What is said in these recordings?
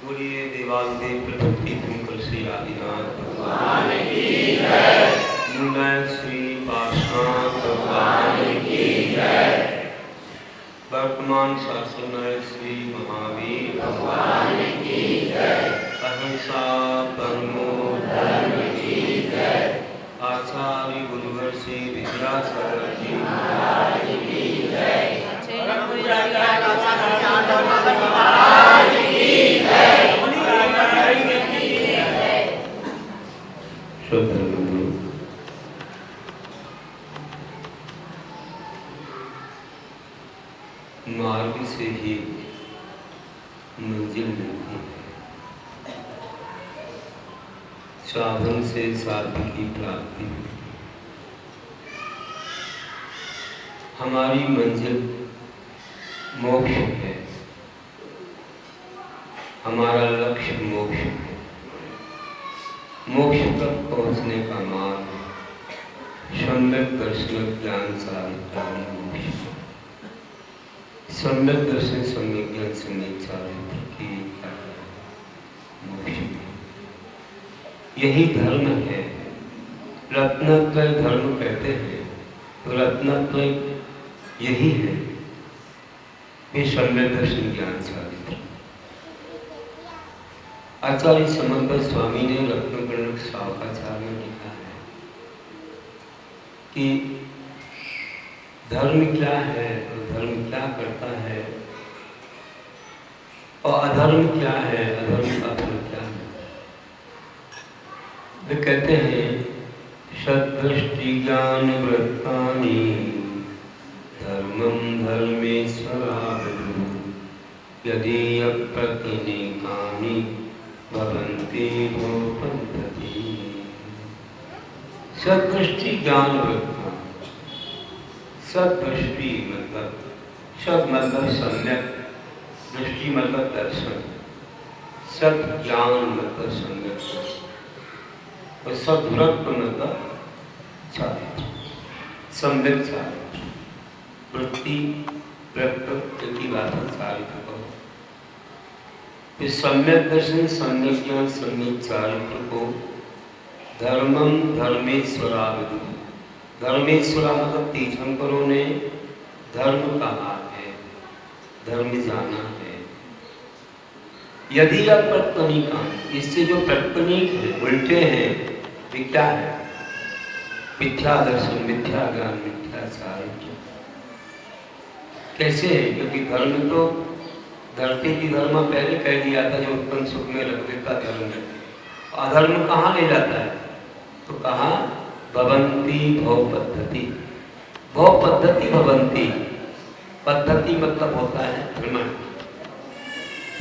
बोलिए देवादिदेव प्रकृति तुमकर श्री आदिनाथ भगवान की जय। मूलय श्री पार्श्वनाथ भगवान की जय। वर्तमान शासन श्री महावीर भगवान की जय। अहिंसा परमो धर्म की जय। आचार्य गुरुवर श्री विद्यासागर जी महाराज की जय। मार्ग से ही मंजिल मिलती है, साधन से साध्य की प्राप्ति मिलती है। हमारी मंजिल मोक्ष है, हमारा लक्ष्य मोक्ष है। मोक्ष तक पहुंचने का मार्ग सम्यक दर्शन ज्ञान साधित मोक्ष। सम्यक दर्शन सम्यक ज्ञान सम्यक चारित्र की मोक्ष। यही धर्म है। रत्नत्रय धर्म कहते हैं तो रत्नत्रय यही है, ये सम्यक दर्शन ज्ञान चारित्र। आचार्य समंत स्वामी ने रत्नगणक शावकाचार्य में लिखा है कि धर्म क्या है और धर्म क्या करता है और अधर्म क्या है, अधर्म का फल क्या है। वे कहते हैं सदृष्टि ज्ञान वृत्तानि धर्मं धर्मेश्वरावधू यदि अप्रतिनेकानि भवन्ति भोपन्ति। सदृष्टि ज्ञान वृत्तानि। सदृष्टि मतलब सद मतलब सम्यक, दृष्टि मतलब दर्शन, सद ज्ञान मतलब सम्यक और सद्वृत्त मतलब चारित्र, सम्यक चारित्र। वृत्ति वृत्त की बात है, चारित्र को। इस सम्यक दर्शन सम्यक ज्ञान सम्यक चारित्र को धर्मम धर्मेश्वरावधू। धर्मेश्वरा मतलब तीर्थंकरों ने धर्म कहा है, धर्म जाना है। यदि आप प्रत्यनीका, इससे जो प्रत्यनीक है, उल्टे हैं, वे क्या है? मिथ्या दर्शन, मिथ्या ज्ञान, मिथ्या चारित्र। कैसे है? क्योंकि धर्म तो धरती की धर्म पहले कह दिया था, जो उत्पन्न सुख में रख देता धर्म है। अधर्म कहाँ ले जाता है? तो कहा भवंती भव पद्धति। भव पद्धति भवंती, पद्धति मतलब होता है भ्रमण।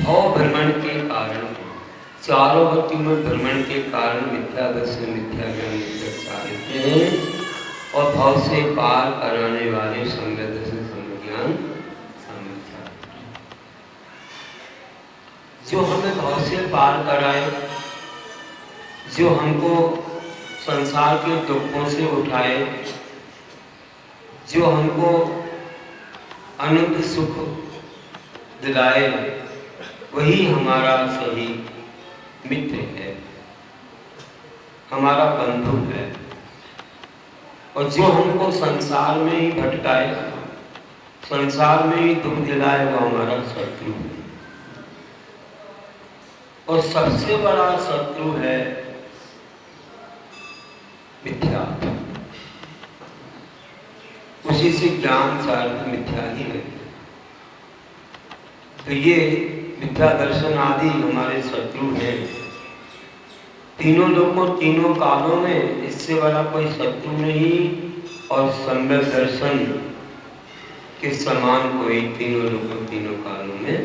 भव भ्रमण के कारण, चारों गतियों में भ्रमण के कारण मिथ्या दर्शन मिथ्या ज्ञान मिथ्या चारित्र और भव से पार कराने वाले सम्यक दर्शन सम्यक ज्ञान सम्यक चारित्र। जो हमें भव से पार कराए, जो हमको संसार के दुखों से उठाए, जो हमको अनंत सुख दिलाए, वही हमारा सही मित्र है, हमारा बंधु है। और जो हमको संसार में ही भटकाए, संसार में ही दुख दिलाए, वो हमारा शत्रु है। और सबसे बड़ा शत्रु है मिथ्या। उसी से ज्ञान चारित्र मिथ्या ही है। तो ये मिथ्या दर्शन आदि हमारे शत्रु हैं। तीनों लोगों तीनों कालों में इससे बड़ा कोई शत्रु नहीं और सम्यक दर्शन के समान कोई तीनों लोगों तीनों कालों में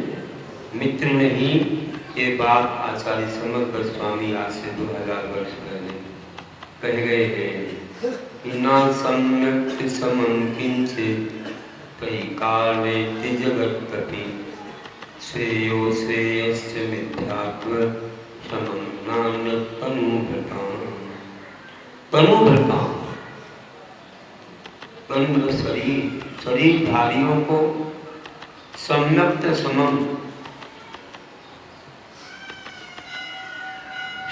मित्र नहीं। ये बात आचार्य समग्र स्वामी आज से 2000 वर्ष पहले कह गए हैं। न सम्यक समं किंचित् कई काले जगत्पति श्रेयो श्रेयश्च मिथ्यात्व समं नान्य तनुभृताम्। तनुभृताम् तनु शरीर, शरीरधारियों को सम्यक समम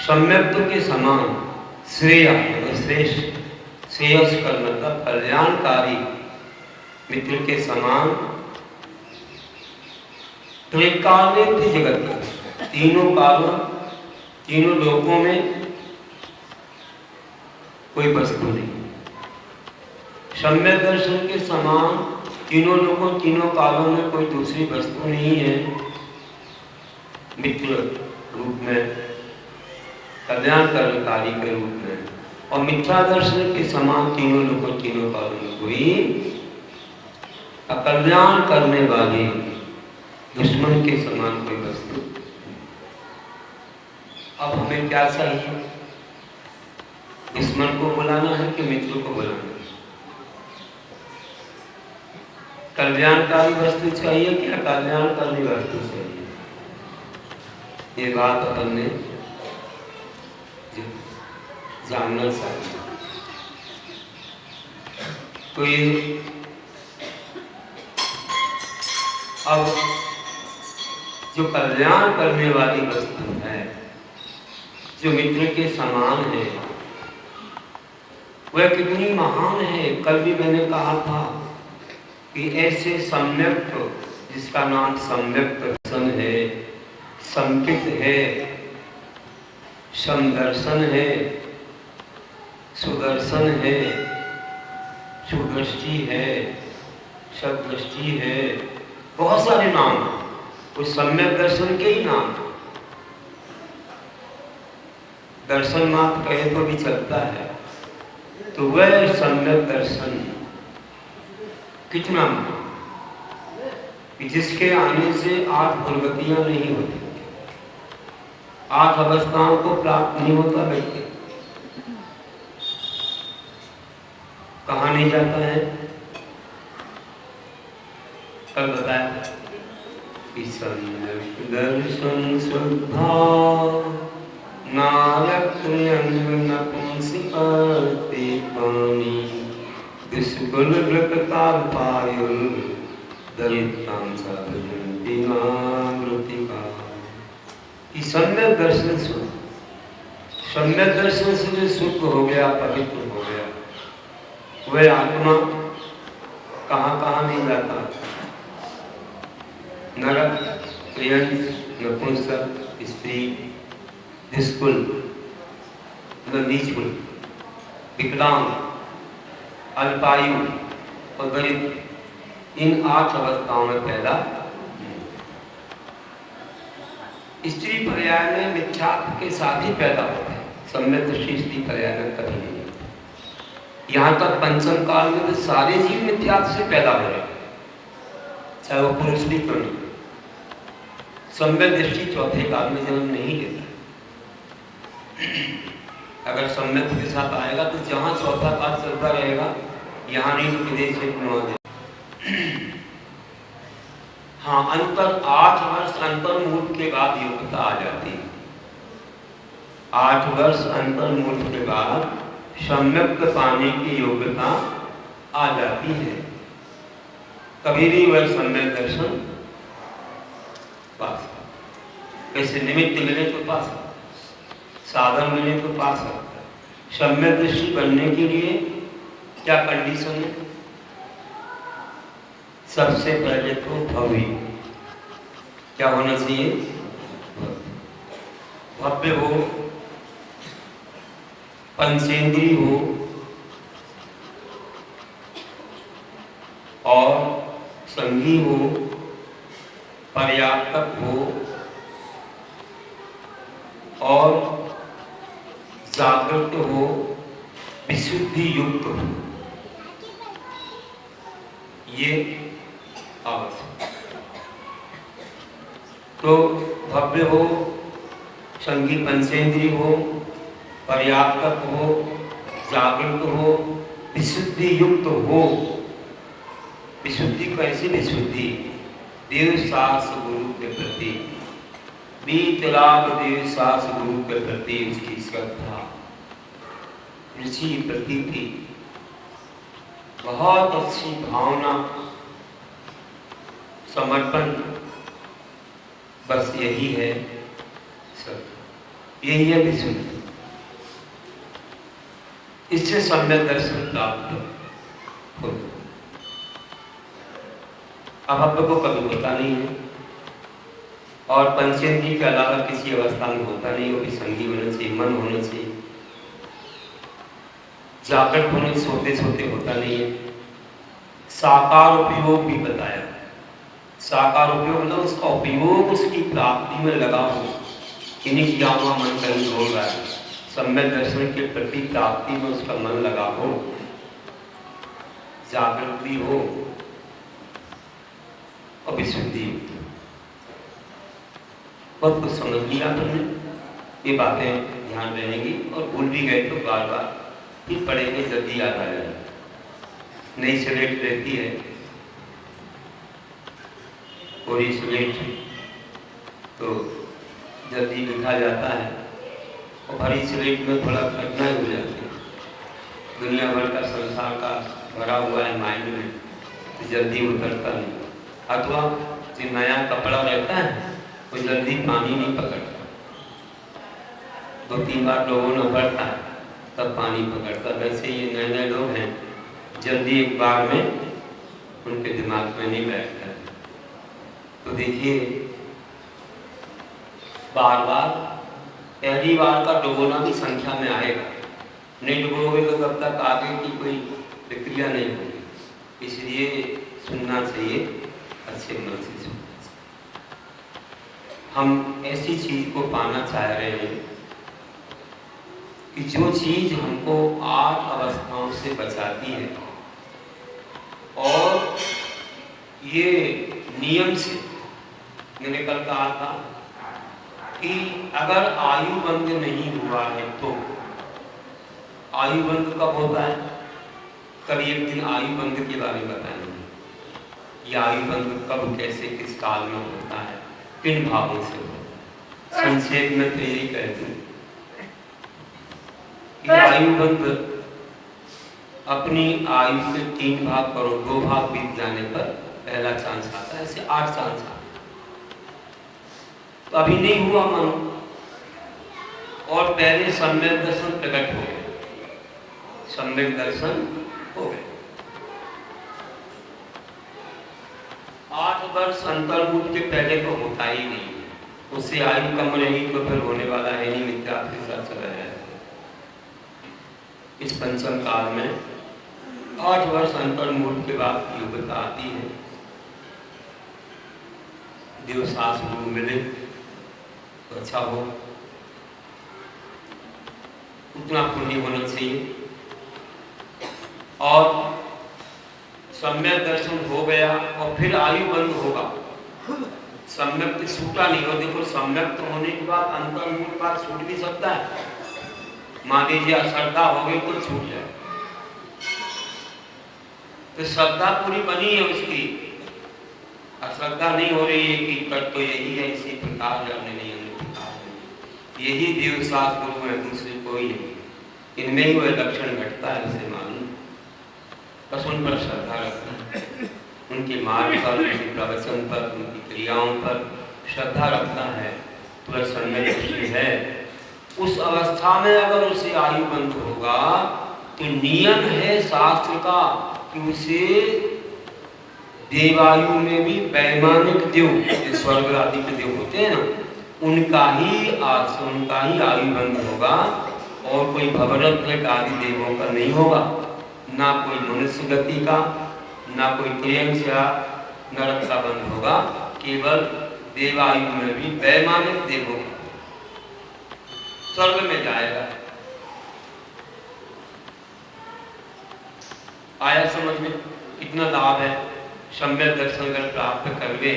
सम्यक्त्व के समान श्रेय श्रेष्ठ श्रेयस कर मतलब कल्याणकारी मित्र के समान त्रिकाले जगत तीनों कालों तीनों लोकों में कोई वस्तु नहीं। सम्यक दर्शन के समान तीनों लोगों तीनों कालों में कोई दूसरी वस्तु नहीं है मित्र रूप में, कल्याणकारी के रूप में। और मिथ्या दर्शन के समान तीनों लोगों तीनों कालों में कोई अकल्याण करने वाली दुश्मन के समान कोई वस्तु। अब हमें क्या चाहिए? दुश्मन को बुलाना है कि मित्र को बुलाना है? कल्याणकारी वस्तु चाहिए कि अकल्याण करने वस्तु चाहिए? ये बात अपन ने जानना चाहिए। तो ये अब जो कल्याण करने वाली वस्तु है जो मित्र के समान है वह कितनी महान है। कल भी मैंने कहा था कि ऐसे सम्यक जिसका नाम सम्यक दर्शन है, संकित है, समदर्शन है, सुदर्शन है, सुदृष्टि है, सदृष्टि है, बहुत सारे नाम उस सम्यक दर्शन के ही नाम। दर्शन मात्र कहे तो भी चलता है। तो वह सम्यक दर्शन कितना कि जिसके आने से 8 दुर्गतियां नहीं होती, 8 अवस्थाओं को प्राप्त नहीं होता व्यक्ति। कहाँ नहीं जाता है? कल बताया कि सम्यक दर्शन श्रद्धा नायक नपुंसकते पानी दुष्कुल वृत्ताल पायुल दलितां साधयन्ति नामृतिका। कि सम्यक दर्शन से, सम्यक दर्शन से जो शुद्ध हो गया, पवित्र हो गया, वह आत्मा कहाँ कहाँ नहीं जाता? नरक, प्रियंस, नपुंसक, स्त्री, निष्कुल, नीचकुल, विकलांग, अल्पायु और दलित, इन 8 अवस्थाओं में पैदा। स्त्री पर्याय में मिथ्यात्व के साथ ही पैदा होता है, सम्यक दृष्टि स्त्री पर्याय में कभी नहीं होता। यहाँ तक पंचम काल में तो सारे जीव मिथ्यात्व से पैदा हो रहे, चाहे वो पुरुष भी क्यों नहीं। सम्यक दृष्टि चौथे काल में जन्म नहीं लेता। अगर सम्यक के साथ आएगा तो जहां चौथा काल चलता रहेगा, यहाँ नहीं तो विदेश से बनवा दे। हाँ, अंतर 8 वर्ष अंतर मूल के बाद योग्यता आ जाती है। 8 वर्ष अंतर मूल के बाद सम्यक पाने की योग्यता आ जाती है। कभी भी वह सम्यक दर्शन पा सकता। कैसे निमित्त मिले तो पा सकता, साधन मिले तो पा सकता। सम्यक दृष्टि बनने के लिए क्या कंडीशन है? सबसे पहले तो भव्य क्या होना चाहिए? भव्य हो, पंचेंद्रिय हो और संगी हो, पर्याप्तक हो और जागृत हो, विशुद्धि युक्त हो। ये आवश्यक। तो भव्य हो, संगी पंचेंद्रिय हो, पर्याप्तक हो, जागृत हो, विशुद्धि युक्त हो। विशुद्धि कैसी विशुद्धि? देव सास गुरु के प्रति, बीतलाभ देव सास गुरु के प्रति उसकी श्रद्धा, रुचि, प्रतीति, बहुत अच्छी भावना, समर्पण, बस यही है श्रद्धा। यही है विशुद्धि। इससे सम्यक दर्शन प्राप्त हो। अभव्य को कभी होता नहीं है और पंचेंद्रिय के अलावा किसी अवस्था में होता नहीं। वो भी संगी होना चाहिए, मन होना चाहिए। जागृत होने सोते सोते होता नहीं है। साकार उपयोग भी बताया। साकार उपयोग मतलब उसका उपयोग उसकी प्राप्ति में लगा हो। इन्हीं किया हुआ मन कहीं डोल रहा है, सम्यक दर्शन के प्रति प्राप्ति में उसका मन लगा हो, जागृत भी हो और विशुद्धि। बहुत कुछ समझ लिया तुमने, ये बातें ध्यान रहेंगी और भूल भी गए तो बार बार फिर पढ़ेंगे, जल्दी याद आ जाए। नई स्लेट रहती है, पूरी स्लेट तो जल्दी लिखा जाता है और भरी स्लेट में थोड़ा कठिनाई हो जाती है। दुनिया भर का संसार का भरा हुआ है माइंड में, तो जल्दी उतरता नहीं। अथवा जो नया कपड़ा रहता है वो जल्दी पानी नहीं पकड़ता, 2-3 बार लोगों ने पकड़ता है तब पानी पकड़ता। वैसे ये नए नए लोग हैं, जल्दी एक बार में उनके दिमाग में नहीं बैठता। तो देखिए, बार बार पहली बार का डुबोना भी संख्या में आएगा। नहीं डुबोगे तो तब तक आगे की कोई प्रक्रिया नहीं होगी। इसलिए सुनना चाहिए, अच्छे मन से सुनना चाहिए। हम ऐसी चीज को पाना चाह रहे हैं कि जो चीज हमको 8 अवस्थाओं से बचाती है, और ये नियम से मैंने कल कहा था कि अगर आयु बंध नहीं हुआ है तो आयु बंध कब होता है? कभी एक दिन आयु बंध के बारे में बताएंगे। ये आयु बंध कब, कैसे, किस काल में होता है, किन भावों से होता है। संक्षेप में तो यही कहते हैं कि आयु बंध अपनी आयु के 3 भाग करो, 2 भाग बीत जाने पर पहला चांस आता है। ऐसे 8 चांस आता है। तो अभी नहीं हुआ मानो, और पहले सम्यक दर्शन प्रकट हो गए, सम्यक दर्शन हो गए। 8 वर्ष अंतर्मुख के पहले तो होता ही नहीं, उससे आयु कम रही तो फिर होने वाला है नहीं, मिथ्या के साथ चला जाए। इस पंचम काल में 8 वर्ष अंतर्मुख के बाद योग्यता आती है। देवशास गुरु मिले तो अच्छा हो, उतना पुण्य होना चाहिए। और सम्यक दर्शन हो गया और फिर आयु बंद होगा। सम्यक तो छूटा नहीं हो। देखो, सम्यक तो होने के बाद अंतर्मुख के बाद छूट भी सकता है। मान लीजिए अश्रद्धा हो गई तो छूट जाए, तो श्रद्धा पूरी बनी है उसकी, अश्रद्धा नहीं हो रही है कि कट तो यही है, इसी प्रकार अन्य नहीं, अन्य प्रकार नहीं। यही देवशास गुरु है, दूसरे कोई नहीं। इनमें ही वह लक्षण घटता है, उसे मालूम। बस उन पर श्रद्धा रखना है, उनके मार्ग पर, उनके प्रवचन पर, उनकी क्रियाओं पर श्रद्धा रखना है। तो सम्यक दृष्टि है। उस अवस्था में अगर उसे आयु बंद होगा तो नियम है शास्त्र का कि उसे देवायु में भी वैमानिक देव, जो स्वर्ग आदि के देव होते हैं ना, उनका ही आयु बंद होगा, और कोई भवरत्न आदि देवों का नहीं होगा। ना कोई मनुष्य गति का, ना कोई त्रियंश या नरक का बंद होगा। केवल देवायु में भी वैमानिक देवों का स्वर्ग में जाएगा। आया समझ में? कितना लाभ है। सम्यक दर्शन अगर प्राप्त कर ले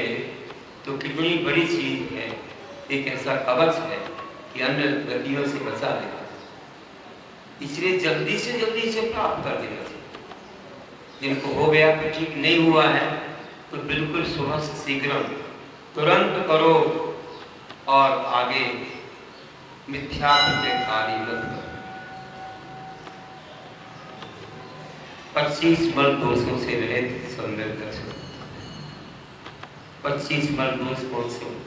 तो कितनी बड़ी चीज है। एक ऐसा कवच है कि अन्य गतियों से बचा लेगा। इसलिए जल्दी से प्राप्त कर देना चाहिए। जिनको हो गया तो ठीक, नहीं हुआ है तो बिल्कुल सुबह से शीघ्र तुरंत करो, और आगे मिथ्या के कार्य मत करो। 25 मल दोषों से रहित सम्यक दर्शन। 25 मल दोष कौन से?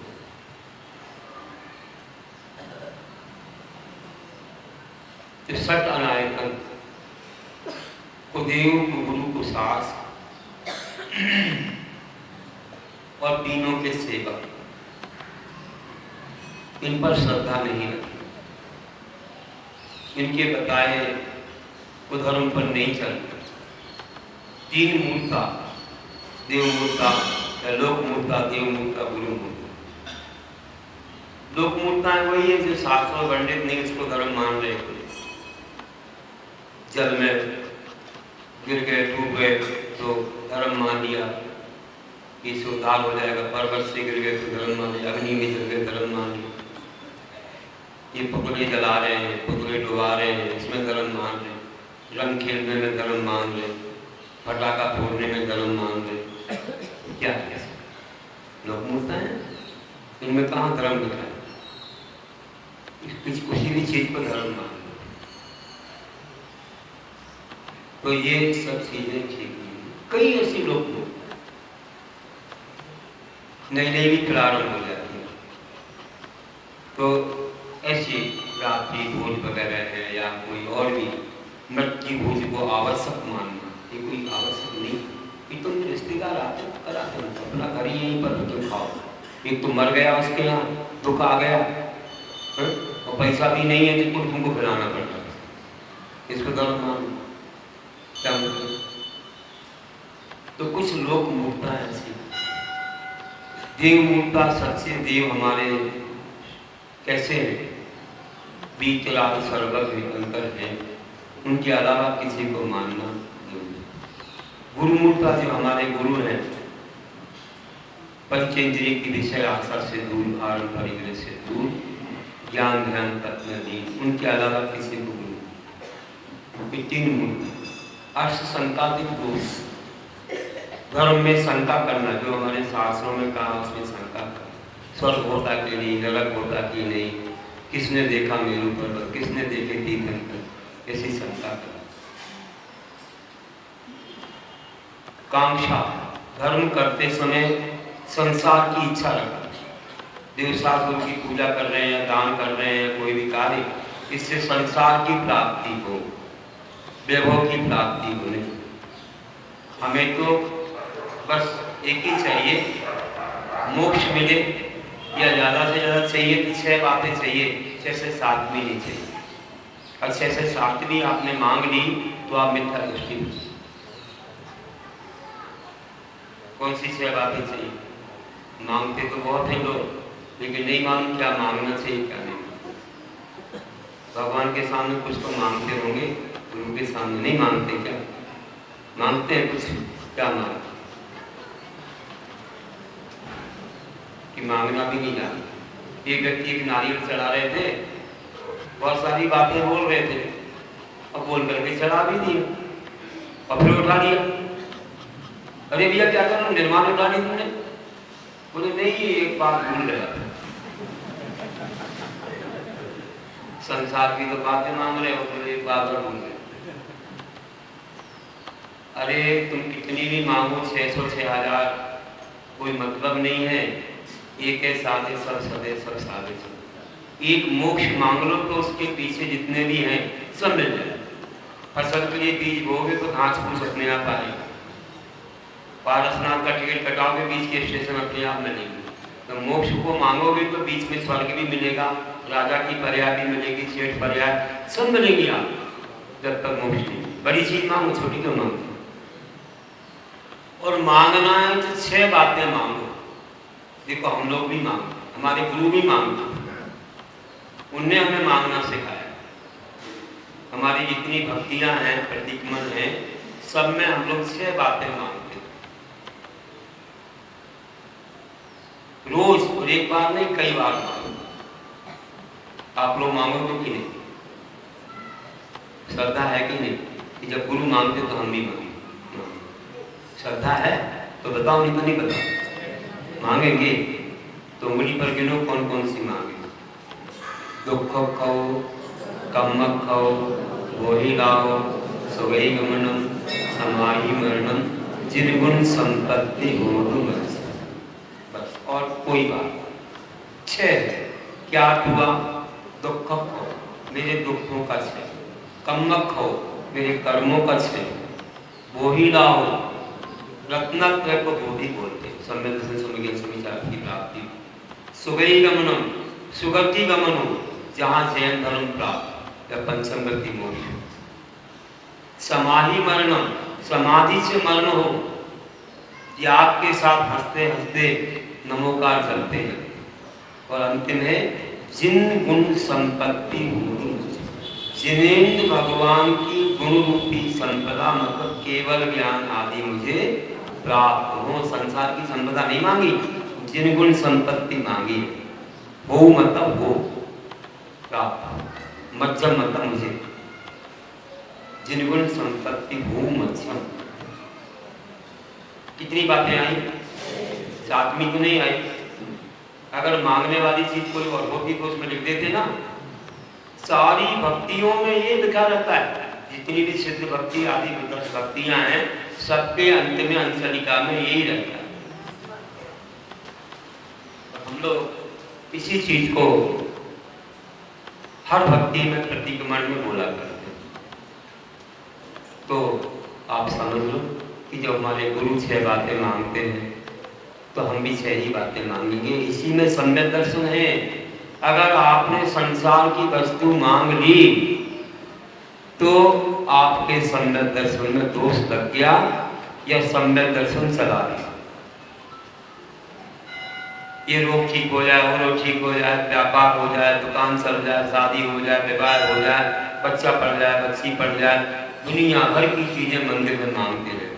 जो सत अनायतन को देव को गुरु को सास और तीनों के सेवक, इन पर श्रद्धा नहीं रखी, इनके बताए धर्म पर नहीं चलते। तीन मूर्ता, देव मूर्ता, लोक मूर्ता, देव मूर्ता, गुरु मूर्ता। लोक मूर्ता है वही है जो शास्त्रों पंडित नहीं उसको धर्म मान रहे थे। जल में गिर गए, डूब गए तो धर्म मान लिया, इससे उद्धार हो जाएगा। पर्वत से गिर गए तो धर्म मान लिया, अग्नि में जल गए धर्म मान लिया। ये पुतले जला रहे हैं, पुतले डुबा रहे हैं, इसमें धर्म मान रहे हैं। रंग खेलने में धर्म मान रहे, पटाखा फोड़ने में धर्म मान रहे। क्या कैसे लोग मूर्ता है, इनमें कहाँ धर्म दिखा है? किसी भी चीज को धर्म मान रहे। तो ये सब चीजें ठीक नहीं। कई ऐसी लोग नई नई भी प्रारंभ हो जाती है, तो ऐसी रात्रि भोज वगैरह है या कोई और भी मृत्यु भोज को आवश्यक मानना, ये कोई आवश्यक नहीं। ये तुम रिश्तेदार आते कराते अपना घर ही यहीं पर तुम खाओ। एक तो मर गया उसके यहाँ दुख आ गया और पैसा भी नहीं है जिसको तुमको खिलाना पड़ता है, इसको धर्म मानो क्या मतलब? तो कुछ लोग मूर्ता है ऐसी। देव मूर्ता, सच्चे देव हमारे कैसे हैं? बीतलाल सर्वज्ञ अंतर है, उनके अलावा किसी को मानना नहीं। गुरु मूर्ता जो हमारे गुरु हैं, पंचेंद्रिय की विषय आशा से दूर, आरंभ परिग्रह से दूर, ज्ञान ध्यान तत्व दीन, उनके अलावा किसी को गुरु। तीन मूर्ति। अर्श शंकादिक दोष, धर्म में शंका करना, जो हमारे शास्त्रों में कहा उसमें शंका करना। स्वर्ग होता कि नहीं, नरक होता कि नहीं, किसने देखा मेरू पर्वत, किसने देखे तीर्थंकर, ऐसी शंका करना। कांक्षा, धर्म करते समय संसार की इच्छा रखना। देवशास्त्रों की पूजा कर रहे हैं, दान कर रहे हैं, कोई भी कार्य, इससे संसार की प्राप्ति हो, वैभव की प्राप्ति हो नहीं। हमें तो बस एक ही चाहिए, मोक्ष मिले, या ज़्यादा से ज़्यादा चाहिए कि 6 बातें चाहिए, 6 से 7 भी नहीं चाहिए। और 6 से 7 भी आपने मांग ली तो आप मिथ्या दृष्टि। कौन सी 6 बातें चाहिए? मांगते तो बहुत हैं लोग, लेकिन नहीं मालूम क्या मांगना चाहिए क्या नहीं। भगवान के सामने कुछ तो मांगते होंगे, गुरु के सामने नहीं मांगते क्या? मांगते हैं कुछ, क्या मांगते? कि मांगना भी नहीं जानते। एक व्यक्ति एक नारियल चढ़ा रहे थे, बहुत सारी बातें बोल रहे थे, अब बोल करके चढ़ा भी दिया और फिर उठा दिया। अरे भैया क्या करो, निर्माण उठा दी तुमने? बोले नहीं, ये एक बात भूल रहा था। संसार की तो बातें मांग रहे हो, तो एक बात और भूल रहे। अरे तुम कितनी भी मांगो, 600 6000, कोई मतलब नहीं है। एक है साधे सब सदे सब साधे सब। एक मोक्ष मांग लो तो उसके पीछे जितने भी हैं सब मिल जाए। फसल के लिए बीज बोगे तो घास फूस अपने आप आएगा। पारसनाथ का टिकट कटाओगे, बीच के स्टेशन अपने आप मिलेंगे। तो मोक्ष को मांगोगे तो बीच में स्वर्ग भी मिलेगा, राजा की पर्याय भी मिलेगी, सेठ पर्याय सब मिलेगी आप, जब तक मोक्ष नहीं। बड़ी चीज मांगो, छोटी क्यों मांगो? और मांगना है तो 6 बातें मांगो। देखो हम लोग भी मांगते, हमारे गुरु भी मांगते, उनने हमें मांगना सिखाया। हमारी जितनी भक्तियां हैं, प्रतिक्रमण हैं, सब में हम लोग 6 बातें मांगते रोज, और एक बार नहीं कई बार मांगो। आप लोग मांगोगे कि नहीं? श्रद्धा है कि नहीं कि जब गुरु मांगते तो हम भी मांगे? श्रद्धा है तो बताओ, नहीं तो नहीं बताओ। मांगेंगे तो उंगली पर गिनो कौन कौन सी मांगे। दुख खाओ, कम खाओ, वही लाओ, सवै गमनम, समाहि मरणम, जिर्गुण संपत्ति हो तुम। बस, और कोई बात। 6 क्या हुआ? दुख खाओ, मेरे दुखों का 6। कम्मक हो, मेरे कर्मों का क्षय, वो ही लाओ, रत्नत्रय को वो भी बोलते हैं। सम्यक दर्शन सम्यक समीचार की प्राप्ति, सुगई गमनम, सुगति गमनो, जहाँ जैन धर्म प्राप्त, या पंचम गति मोक्ष। समाधि मरणम, समाधि से मरण हो, कि आपके साथ हंसते हंसते नमोकार चलते हैं। और अंतिम है जिन गुण संपत्ति होगी, जिनेन्द्र भगवान की गुण रूपी संपदा, मतलब केवल ज्ञान आदि मुझे प्राप्त हो। संसार की संपदा नहीं मांगी, जिन गुण संपत्ति मांगी, हो मतलब हो प्राप्त, मध्यम मतलब मुझे, जिन गुण संपत्ति हो मध्यम। कितनी बातें आई, सातवीं तो नहीं आई। अगर मांगने वाली चीज कोई और होती तो उसमें लिख देते ना। सारी भक्तियों में ये लिखा रहता है, जितनी भी सिद्ध भक्ति आदि भक्तियां हैं, सबके अंत में अंशलिका में यही रहता है। हम लोग इसी चीज को हर भक्ति में प्रतिक्रमण में बोला करते हैं। तो आप समझ लो कि जब हमारे गुरु 6 बातें मांगते हैं तो हम भी 6 ही बातें मांगेंगे। इसी में सम्यक दर्शन है। अगर आपने संसार की वस्तु मांग ली तो आपके सम्यक दर्शन में दोष लग गया या सम्यक दर्शन चला गया। ये रोग ठीक हो जाए, वो रोग ठीक हो जाए, व्यापार हो जाए, दुकान चल जाए, शादी हो जाए, विवाह हो जाए, बच्चा पढ़ जाए, बच्ची पढ़ जाए, दुनिया भर की चीजें मंदिर में मांगते रहते।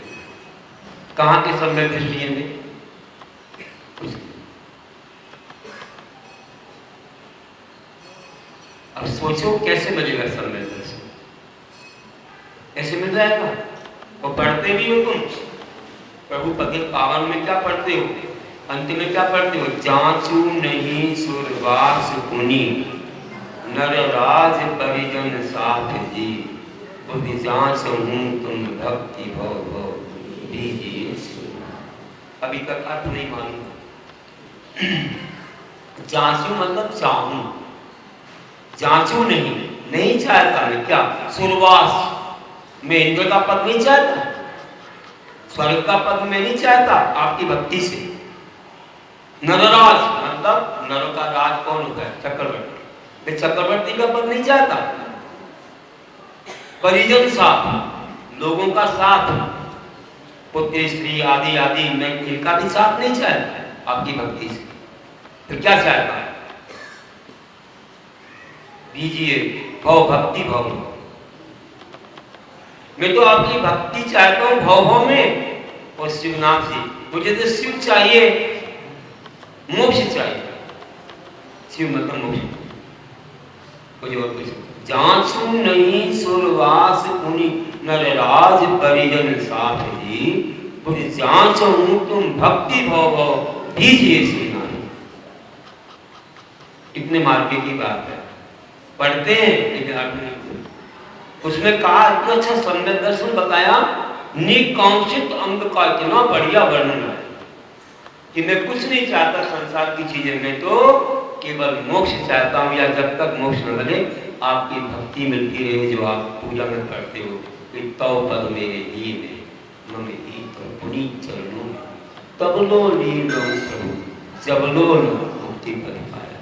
कहाँ के सम्यक दृष्टि में? अब सोचो कैसे मिलेगा सम्यक दर्शन? कैसे मिल जाएगा? वो पढ़ते भी हो तुम प्रभु पति पावन में, क्या पढ़ते हो? अंत में क्या पढ़ते हो? जांचू नहीं सुरवास पुनि, नर राज परिजन साथ जी, बुद्धि जांच हूं तुम भक्ति भव भव दीजिए। अभी तक अर्थ नहीं मालूम। जांचू मतलब चाहूं, जांचू नहीं चाहता मैं, क्या सुरवास, मैं इंद्र का पद नहीं चाहता, स्वर्ग का पद मैं नहीं चाहता आपकी भक्ति से। नरराज मतलब नरों का राज कौन होता है? चक्रवर्ती। मैं चक्रवर्ती का पद नहीं चाहता। परिजन साथ, लोगों का साथ, पुत्र स्त्री आदि आदि, मैं इनका भी साथ नहीं चाहता आपकी भक्ति से। तो क्या चाहता है? दीजिए भव भक्ति भव। मैं तो आपकी भक्ति चाहता हूं भव भव में, और शिवनाथ जी मुझे तो शिव चाहिए, मोक्ष चाहिए। शिव मतलब मोक्ष, कुछ और कुछ। जांचू नहीं सुरवास पुनि, नर राज परिजन साथ जी, मुझे जांचू तुम भक्ति भव भव दीजिए श्रीनाथ। इतने मार्के की बात है, पढ़ते हैं लेकिन अर्थ नहीं। उसमें कहा इतना अच्छा सम्यक दर्शन बताया, निकांक्षित अंग का इतना बढ़िया वर्णन है कि मैं कुछ नहीं चाहता संसार की चीजें, मैं तो केवल मोक्ष चाहता हूँ, या जब तक मोक्ष न मिले आपकी भक्ति मिलती रहे जो आप पूजा में करते हो। तव पद मेरे दीन मम हित पुनीत चरणों में, तब लो लीलो प्रभु जब लो मुक्ति पद पाया।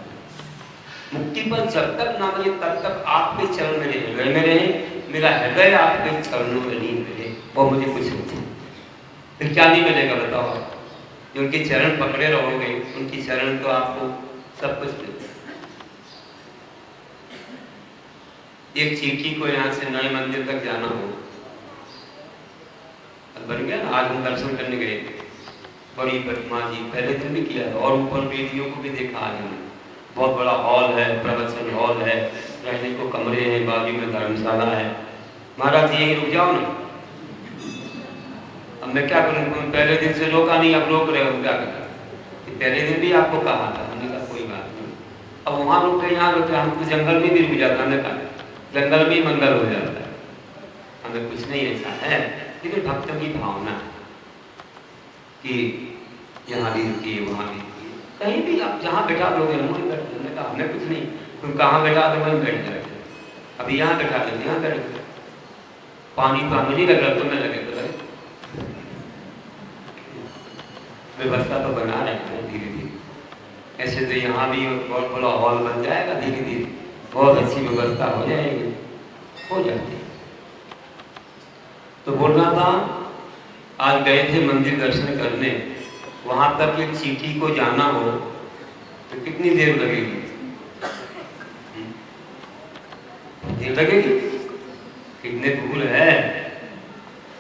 मुक्ति पद जब तक ना मिले तब तक आपके चरण मेरे हृदय में रहे, मेरा हृदय आपके चरणों में लीन रहे, वो मुझे कुछ नहीं। फिर क्या नहीं मिलेगा बताओ आप? उनके चरण पकड़े रहोगे, उनकी चरण तो आपको सब कुछ मिलता है। एक चीटी को यहाँ से नए मंदिर तक जाना हो, बन गया ना। आज हम दर्शन करने गए, बड़ी प्रतिमा जी, पहले दिन भी किया और ऊपर बेटियों को भी देखा। आज हमने बहुत बड़ा हॉल है, प्रवचन हॉल है, रहने को कमरे हैं, बाजू में धर्मशाला है। महाराज यही रुक जाओ ना। अब मैं क्या करूँ? पहले दिन से रोका नहीं, अब रोक रहे हो, क्या करें? पहले दिन भी आपको कहा था, हमने कहा कोई बात नहीं। अब वहाँ रुके, यहाँ रुके, हम तो जंगल में भी रुक जाता, हमने कहा जंगल में ही मंगल हो जाता है, हमें कुछ नहीं ऐसा है। लेकिन भक्तों की भावना कि यहाँ भी रुकिए, वहाँ भी रुकिए, कहीं भी आप जहाँ बैठा लोगे वहीं बैठ। हमने कहा हमें कुछ नहीं, तुम कहाँ बैठा तो वहीं बैठ जाए, अभी यहाँ बैठा देंगे, यहाँ बैठ, पानी तो हमें नहीं लग रहा, तुम्हें लगे तो लगे। व्यवस्था तो बना रहे हैं धीरे धीरे। ऐसे तो यहाँ भी बहुत बड़ा हॉल बन जाएगा धीरे धीरे, बहुत अच्छी व्यवस्था हो जाएगी, हो जाती है। तो बोल रहा था, आज गए थे मंदिर दर्शन करने, वहां तक एक चीटी को जाना हो तो कितनी देर लगेगी? देर लगेगी, कितने दूर है।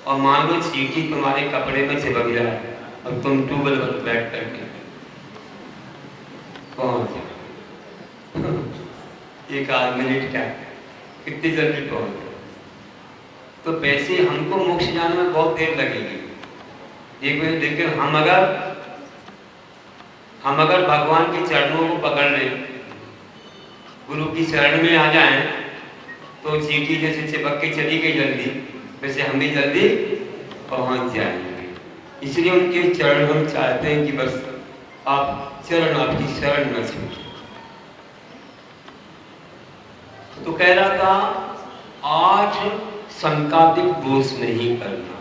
और मान लो चीटी तुम्हारे कपड़े में चिपक जाए और तुम ट्यूबवेल पर बैठ करके पहुंच, एक आध मिनट क्या, कितनी जल्दी पहुंच। तो वैसे हमको मोक्ष जाने में बहुत देर लगेगी, एक मिनट। लेकिन हम अगर भगवान के चरणों को पकड़ लें, गुरु की शरण में आ जाएं, तो चीटी जैसे चिपक के चली गई जल्दी, वैसे हम भी जल्दी पहुंच जाएंगे। इसलिए उनके चरण हम चाहते हैं कि बस आप चरण, आपकी शरण न छूटे। तो कह रहा था 8 संकादिक दोष नहीं करना।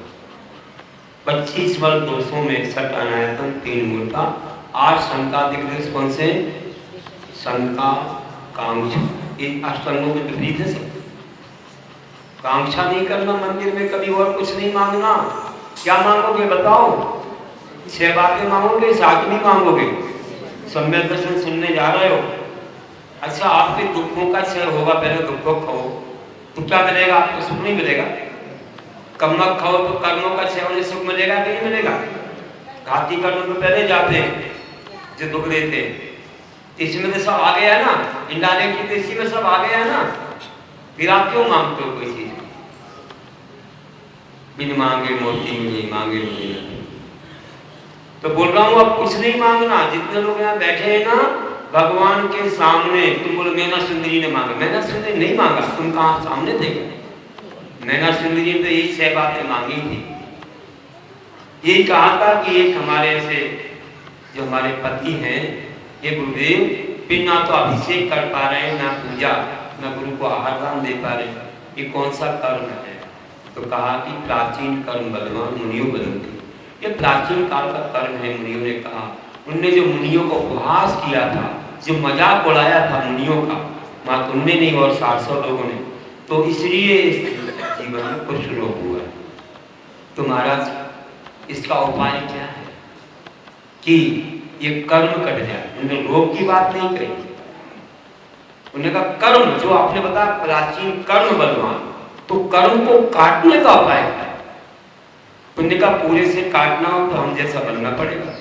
25 वर्ग दोषों में सट अनायतन 3 मूर्ता। 8 संकादिक दोष कौन से? शंका, कांक्षा, इन अष्टांगों के विपरीत है सब। कांक्षा नहीं करना मंदिर में कभी, और कुछ नहीं मांगना। क्या मांगोगे बताओ? 6 बातें मांगोगे, 7 नहीं मांगोगे। सम्यक दर्शन सुनने जा रहे हो, अच्छा आपके दुखों का क्षय होगा, पहले दुखों खाओ तो क्या मिलेगा? आपको सुख नहीं मिलेगा। कम्मक खाओ तो कर्मों का क्षय होने सुख मिलेगा कि नहीं मिलेगा? घाती कर्म तो पहले जाते हैं जो दुख देते हैं। इसमें तो सब आ गया ना, इनडायरेक्टली तो इसी में सब आ गया ना। फिर आप क्यों मांगते हो कोई चीज? बिन मांगे मोती नहीं मांगे नहीं। तो बोल रहा हूं अब कुछ नहीं मांगना। जितने लोग यहाँ बैठे हैं ना, भगवान के सामने तुम बोलो मैना सुंदरी ने मांगा, मैना सुंदरी नहीं मांगा, तुम कहाँ सामने थे? मैना सुंदरी ने तो यही 6 बातें मांगी थी। यही कहा था कि एक हमारे से जो हमारे पति हैं, ये गुरुदेव बिना तो अभिषेक कर पा रहे हैं, ना पूजा, ना गुरु को आहार दान दे पा रहे, ये कौन सा कर्म है? तो कहा कि प्राचीन कर्म बलवान मुनियों बदलते। ये प्राचीन काल का कर्म है, मुनियों ने कहा। उनने जो मुनियों को उपहास किया था, जो मजाक उड़ाया था मुनियों का, मात्र उनने नहीं और 700 लोगों ने, तो इसलिए जीवन में कुछ रोग हुआ है। तो महाराज इसका उपाय क्या है कि ये कर्म कट जाए? उन्होंने रोग की बात नहीं कही, उन्होंने कहा कर्म, जो आपने बताया प्राचीन कर्म बलवान, तो कर्म को काटने का उपाय है। पुण्य का पूरे से काटना हो तो हम जैसा बनना पड़ेगा,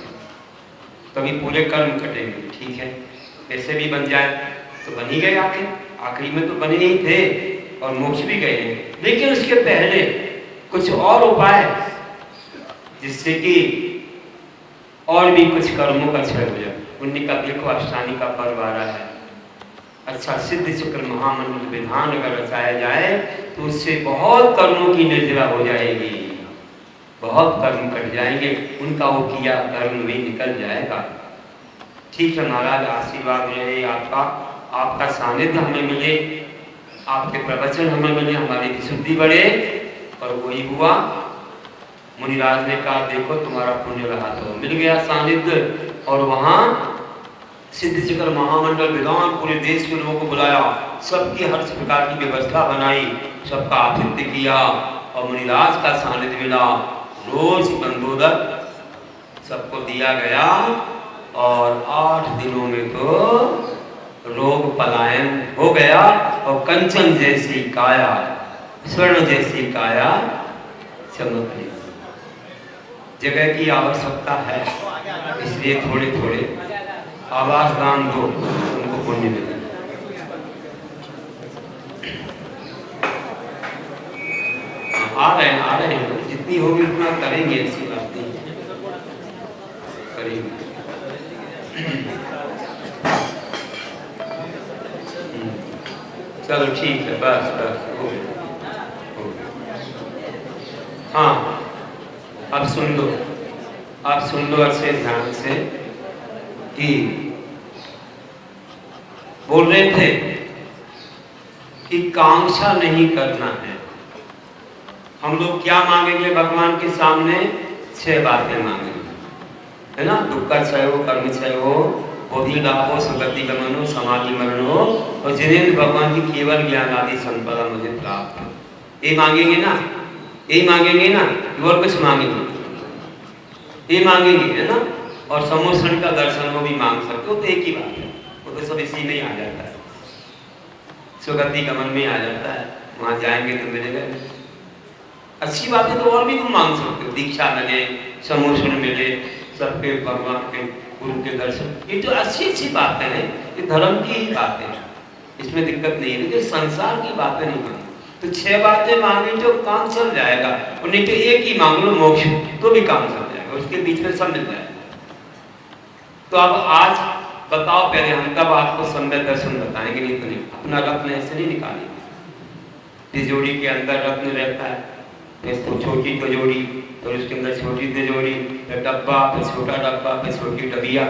तभी पूरे कर्म कटेंगे। ठीक है, ऐसे भी बन जाए तो बन ही गए, आखिरी में तो बने ही थे और मोक्ष भी गए। लेकिन उसके पहले कुछ और उपाय जिससे कि और भी कुछ कर्मों का क्षय हो जाए। उन्हीं का देखो अष्टानी का पर्व आ रहा है। अच्छा, सिद्ध चक्र महामंडल विधान अगर रचाया जाए तो उससे बहुत कर्मों की निर्जरा हो जाएगी, बहुत कर्म कट जाएंगे, उनका वो किया कर्म भी निकल जाएगा। ठीक है महाराज, आशीर्वाद रहे आपका, आपका सानिध्य हमें मिले, आपके प्रवचन हमें मिले, हमारी विशुद्धि बढ़े। और वही हुआ, मुनिराज ने कहा देखो तुम्हारा पुण्य रहा, तो मिल गया सानिध्य। और वहां सिद्ध चक्र महामंडल विधान पूरे देश के लोगों को बुलाया, सबकी हर प्रकार की व्यवस्था बनाई, सबका आतिथ्य किया और मुनिराज का सानिध्य मिला। रोज बंदोदक सबको दिया गया और 8 दिनों में तो रोग पलायन हो गया और कंचन जैसी काया, स्वर्ण जैसी काया चमक रही। जगह की आवश्यकता है, इसलिए थोड़े थोड़े आवास दान दो, उनको पुण्य मिले। आ रहे हैं, जितनी होगी उतना करेंगे, ऐसी बात नहीं करेंगे। चलो ठीक है, बस हो गया। हाँ, अब सुन लो अच्छे ध्यान से कि बोल रहे थे कि कांक्षा नहीं करना है। हम लोग क्या मांगेंगे भगवान के सामने? 6 बातें मांगेंगे, है ना? दुख का क्षय हो, कर्म क्षय हो, बोधि लाभ हो, सुगति गमन हो, समाधि मरण हो, और जिनेंद्र भगवान की केवल ज्ञान आदि संपदा मुझे प्राप्त हो। ये मांगेंगे ना? यही मांगेंगे ना? और कुछ मांगेंगे? ये मांगेंगे, है ना? और समोषण का दर्शन वो भी मांग सकते हो, तो एक ही बात है, वो तो सब इसी में ही आ जाता है, सुगति गमन में आ जाता है, वहां जाएंगे तो मिलेगा। अच्छी बात है तो और भी तुम मांग सकते हो, दीक्षा मिले, समोषण मिले, सबके भगवान के गुरु के दर्शन, ये तो अच्छी बातें हैं, ये धर्म की ही बातें हैं, इसमें दिक्कत नहीं है। लेकिन संसार की बातें नहीं मांगी तो 6 बातें मांगी तो काम चल जाएगा, और नहीं तो एक ही मांग लो मोक्ष, तो भी काम चल जाएगा, उसके बीच में सब मिल जाएगा। तो अब आज बताओ, पहले हम कब आपको सम्यक दर्शन बताएंगे? नहीं तो नहीं, अपना रत्न ऐसे नहीं निकालेंगे। तिजोरी के अंदर रत्न रहता है, फिर तो छोटी तिजोरी, फिर उसके अंदर छोटी तिजोरी, फिर डब्बा, फिर छोटा डब्बा, फिर छोटी डबिया,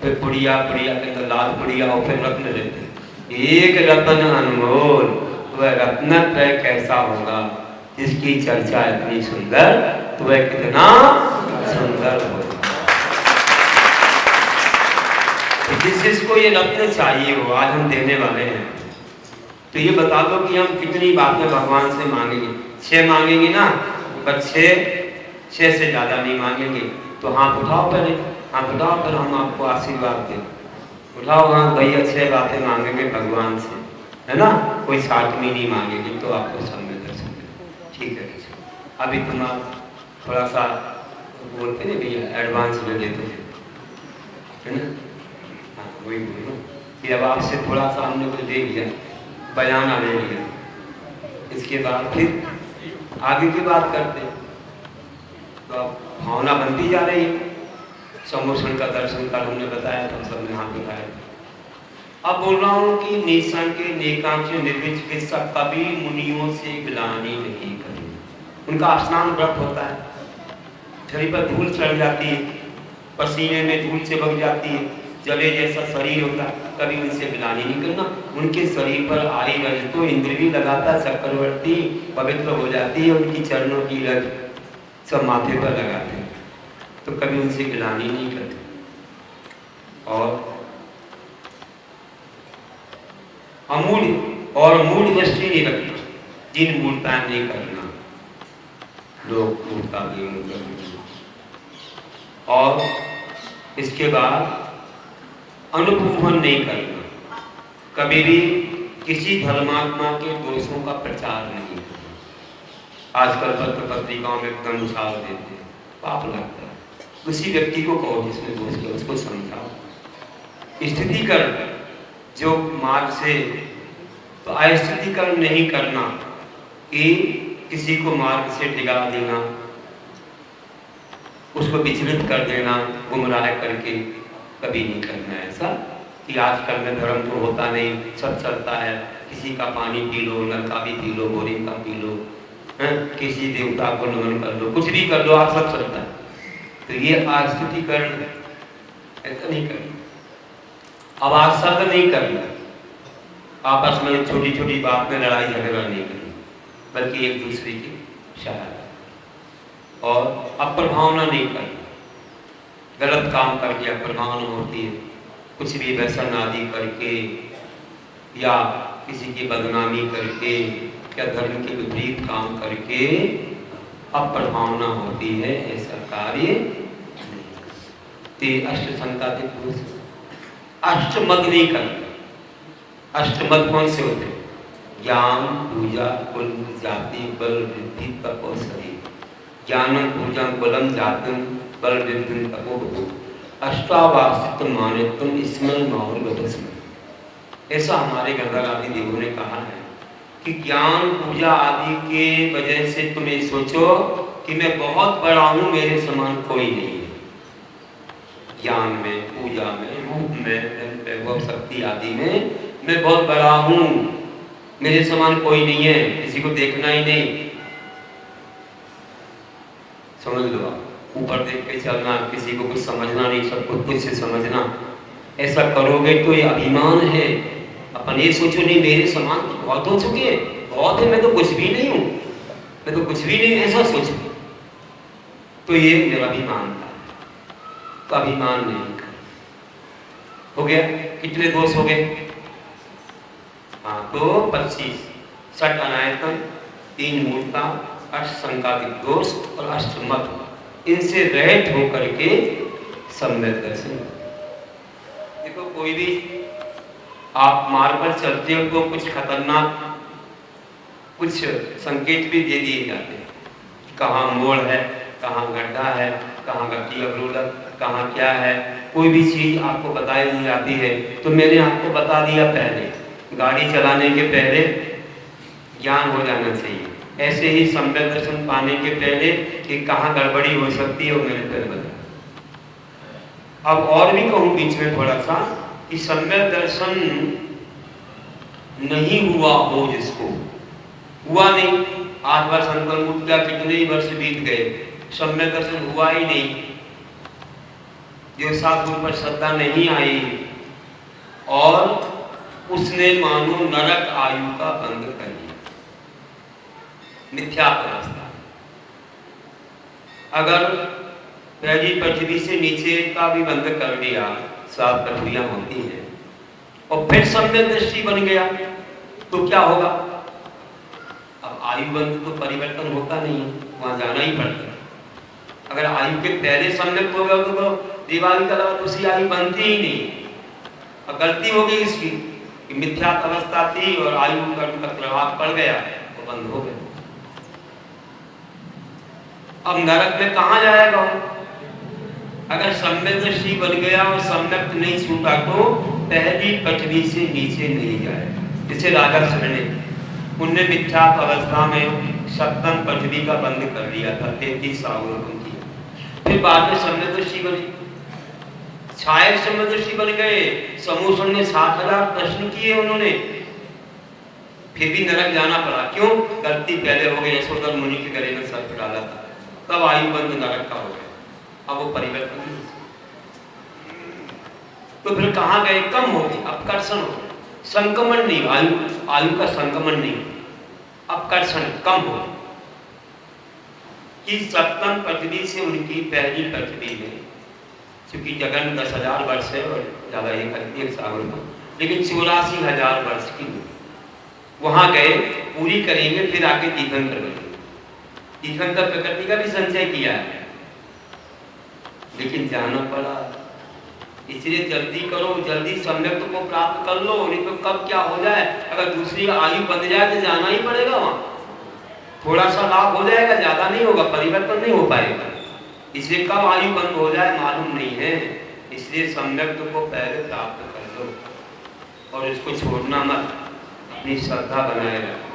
फिर पुड़िया, पुड़िया के अंदर लाल पुड़िया, और फिर रत्न रहते हैं। एक रत्न अनमोल, वह रत्नत्रय कैसा होगा जिसकी चर्चा इतनी सुंदर, तो वह कितना सुंदर होगा। जिसको ये रत्न चाहिए हो, आज हम देने वाले हैं। तो ये बता दो कि हम कितनी बातें भगवान से मांगेंगे? 6 मांगेंगे ना? पर 6 से ज्यादा नहीं मांगेंगे। तो हाथ उठाओ, पहले हाथ उठाओ, फिर हम आपको आशीर्वाद दें। उठाओ हाथ भैया, 6 बातें मांगेंगे भगवान से, है ना? कोई 7वीं नहीं मांगेगी, तो आपको सम्यक दर्शन देंगे। ठीक है, अभी तुम थोड़ा सा बोलते हैं भैया, एडवांस ले लेते हैं, है ना? वही बोलो कि अब आपसे थोड़ा सा हमने कुछ दे लिया, बयाना ले लिया, इसके बाद फिर आगे की बात करते हैं। तो अब भावना बनती जा रही है। समोषण का दर्शन कल हमने बताया था, सबने हाथ दिखाया। अब बोल रहा हूँ कि निसंग नेकांक्ष निर्विचिकित्सा कभी मुनियों से गिलानी नहीं करी। उनका स्नान व्रत होता है, शरीर पर धूल चढ़ जाती है, पसीने में धूल चिपक जाती है, जले जैसा शरीर होता है, कभी उनसे गिलानी नहीं करना। उनके शरीर पर आई रज तो इंद्र भी लगाता, चक्रवर्ती पवित्र हो जाती है, उनकी चरणों की रज सब माथे पर लगाते हैं, तो कभी उनसे गिलानी नहीं करते। और मूढ़ दृष्टि नहीं रखना, जिन मूर्ताएं नहीं करना, लोग मूर्ता भी करना। और इसके बाद अनुपूवन नहीं करना, कभी भी किसी धर्मात्मा के दोषों का प्रचार नहीं करना। आजकल पत्र पत्रिकाओं में एकदम उछाल देते हैं, पाप लगता है। उसी व्यक्ति को कहो जिसमें दोष किया, उसको समझाओ। स्थितिकरण जो मार्ग से, तो अस्थितिकरण नहीं करना कि किसी को मार्ग से डिगा देना, उसको विचलित कर देना, गुमराह करके कभी नहीं करना है। ऐसा कि आजकल में धर्म तो होता नहीं, सब चलता है, किसी का पानी पी लो, नल का भी पी लो, बोरिंग का पी लो, किसी देवता को नमन कर लो, कुछ भी कर लो, आप सब चलता है। तो ये अस्थितिकरण है, ऐसा नहीं करना। अब आज शब्द नहीं करना, आपस में छोटी छोटी बात में लड़ाई झगड़ा नहीं करना, बल्कि एक दूसरे की सहायता। और अप्रभावना नहीं करना, गलत काम करके अप्रभावना होती है, कुछ भी व्यसन आदि करके या किसी की बदनामी करके या धर्म के विपरीत काम करके अप्रभावना होती है, ऐसा कार्य नहीं। अष्ट संताति पुरुष अष्टमद नहीं करना। अष्टमद कौन से होते? ज्ञान, पूजा, कुल, जाति, बल, वृद्धि, तप और शरीर। ज्ञानम, पूजा, कुलम, जातम, बल, वृद्धि, तपो, अष्टावासित मानित्वम स्मरण माहौल बदस्मरण। ऐसा हमारे गंगा आदि देवों ने कहा है कि ज्ञान, पूजा आदि के वजह से तुम ये सोचो कि मैं बहुत बड़ा हूं, मेरे समान कोई नहीं है। ज्ञान में, पूजा में, रूप में, वैभव, शक्ति आदि में मैं बहुत बड़ा हूं, मेरे समान कोई नहीं है, किसी को देखना ही नहीं। समझ लो, आप ऊपर देख के चलना, किसी को कुछ समझना नहीं, सबको कुछ से समझना। ऐसा करोगे तो ये अभिमान है, अपन ये सोचो नहीं मेरे समान तो बहुत हो चुके हैं, बहुत है, मैं तो कुछ भी नहीं हूं, मैं तो कुछ भी नहीं, ऐसा सोचो तो ये मेरा अभिमान था। तो अभिमान नहीं कर, हो गया। कितने दोष हो गए? हाँ, 2, 25, 6 अनायतन, 3 मूर्ता, 8 संकादिक दोष और 8 मत, इनसे रहित होकर के सम्यक दर्शन। देखो कोई भी आप मार्ग पर चलते हो तो कुछ खतरनाक कुछ संकेत भी दे दिए जाते हैं, कहाँ मोड़ है, कहाँ गड्ढा है, कहाँ गति अवरोधक, कहाँ क्या है, कोई भी चीज आपको बताई दी जाती है। तो मैंने आपको बता दिया पहले, गाड़ी चलाने के पहले ज्ञान हो जाना चाहिए। ऐसे ही सम्यक दर्शन पाने के पहले कि कहाँ गड़बड़ी हो सकती है वो मैंने पहले बताया। अब और भी कहूँ बीच में थोड़ा सा कि सम्यक दर्शन नहीं हुआ हो, जिसको हुआ नहीं, 8 वर्ष अंतर्मुक्त किया, कितने ही वर्ष बीत गए, सम्यक दर्शन हुआ ही नहीं, जो सद्गुरु पर श्रद्धा नहीं आई और उसने मानो नरक आयु का बंद कर दिया, मिथ्या अवस्था। अगर पहली पृथ्वी से नीचे का भी बंद कर दिया, 7 पृथ्वियां होती हैं, और फिर सम्यक दृष्टि बन गया तो क्या होगा? अब आयु बंद तो परिवर्तन होता नहीं, वहां जाना ही पड़ता है। अगर आयु के पहले सम्यक हो गया तो दिवाली का अलावा दूसरी आयु बनती ही नहीं। और गलती हो गई इसकी कि मिथ्या अवस्था थी और आयु का प्रभाव पड़ गया तो बंद हो गया। अब नरक में कहां जाएगा? अगर सम्यक दृष्टि बन गया और सम्यक नहीं छूटा तो पहली पृथ्वी से नीचे नहीं जाएगा। जैसे राजा ने उनने मिथ्या अवस्था में सप्तम पृथ्वी का बंद कर दिया था, 33 सावरों की। फिर बाद में सम्यक दृष्टि बनी, छाया सम्यक दृष्टि बन गए। समूसण ने 7000 दर्शन किए उन्होंने, फिर भी नरक जाना पड़ा। क्यों? गलती पहले हो गई, यशोधर मुनि के गले में सर्प डाला था, तब आयु बंद नरक का हो गया। अब वो परिवर्तन नहीं, तो फिर कहां गए? कम हो गई, अपकर्षण हो गया, संक्रमण नहीं, आयु का संक्रमण नहीं, अपकर्षण कम हो कि सप्तम पृथ्वी से उनकी पहली पृथ्वी में, क्योंकि जगन 10,000 वर्ष है और ज्यादा एक सागर का, लेकिन 84,000 वर्ष की वहां गए, पूरी करेंगे, फिर आके तीर्थंकर बनेंगे। तीर्थंकर प्रकृति का भी संचय किया है, लेकिन जाना पड़ा। इसलिए जल्दी करो, जल्दी सम्यक को प्राप्त कर लो, नहीं तो कब क्या हो जाए। अगर दूसरी आयु बन जाए तो जाना ही पड़ेगा वहां। थोड़ा सा लाभ हो जाएगा, ज्यादा नहीं होगा, परिवर्तन नहीं हो पाएगा। इसलिए कब आयु बंद हो जाए मालूम नहीं है। इसलिए सम्यक को पहले प्राप्त कर लो और इसको छोड़ना मत, अपनी श्रद्धा बनाए रखो।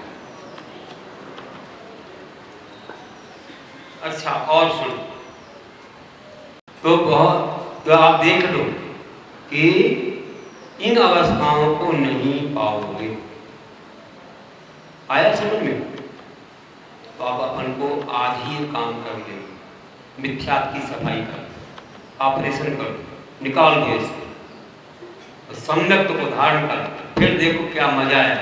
अच्छा, और सुनो तो बहुत, तो आप देख लो कि इन अवस्थाओं को नहीं पाओगे। आया समझ में? तो आप अपन को आज ही काम कर ले, मिथ्यात की सफाई कर, ऑपरेशन करो, निकाल दो इसको, सम्यक को धारण कर, फिर देखो क्या मजा है।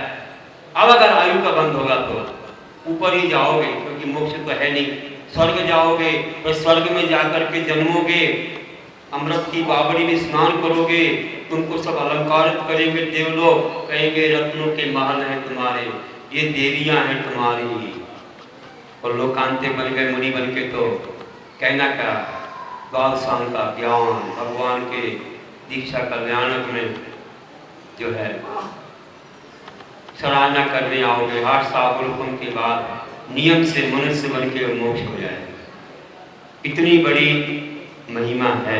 अब अगर आयु का बंद होगा तो ऊपर ही जाओगे, क्योंकि मोक्ष तो है नहीं। स्वर्ग जाओगे और स्वर्ग में जाकर के जन्मोगे, अमृत की बावड़ी में स्नान करोगे, तुमको सब अलंकारित करेंगे देवलोक, कहेंगे रत्नों के महल हैं तुम्हारे, ये देवियां हैं तुम्हारी। और लोकांते बन गए मुनि बन के तो कहना क्या, बादशाह का ज्ञान, भगवान के दीक्षा कल्याणक में जो है सराहना करने आओगे। 8 साल के बाद नियम से मनुष्य बन के मोक्ष हो जाएगा। इतनी बड़ी महिमा है।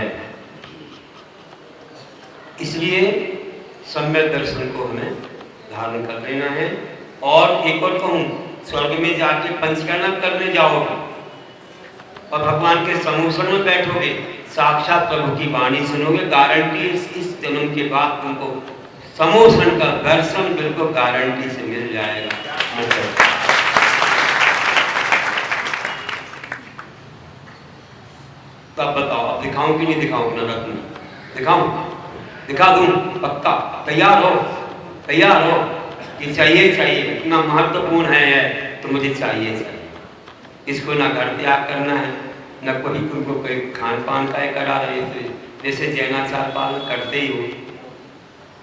इसलिए सम्यक दर्शन को हमें धारण कर लेना है। और एक और कहूँ, स्वर्ग में जाके पंचकर्म करने जाओगे और भगवान के समूसण में बैठोगे, साक्षात प्रभु की वाणी सुनोगे, गारंटी इस जन्म के बाद तुमको समूसण का दर्शन बिल्कुल गारंटी से मिल जाएगा। तब बताओ, अब दिखाऊं कि नहीं दिखाऊं? नरक में दिखाऊं? दिखा दूं? पक्का? तैयार हो? तैयार हो कि चाहिए चाहिए, इतना महत्वपूर्ण है तो मुझे चाहिए चाहिए। इसको ना घर त्याग करना है, न कोई तुमको कोई खान पान का करा रहे थे, जैसे जैनाचार पालन करते ही हो,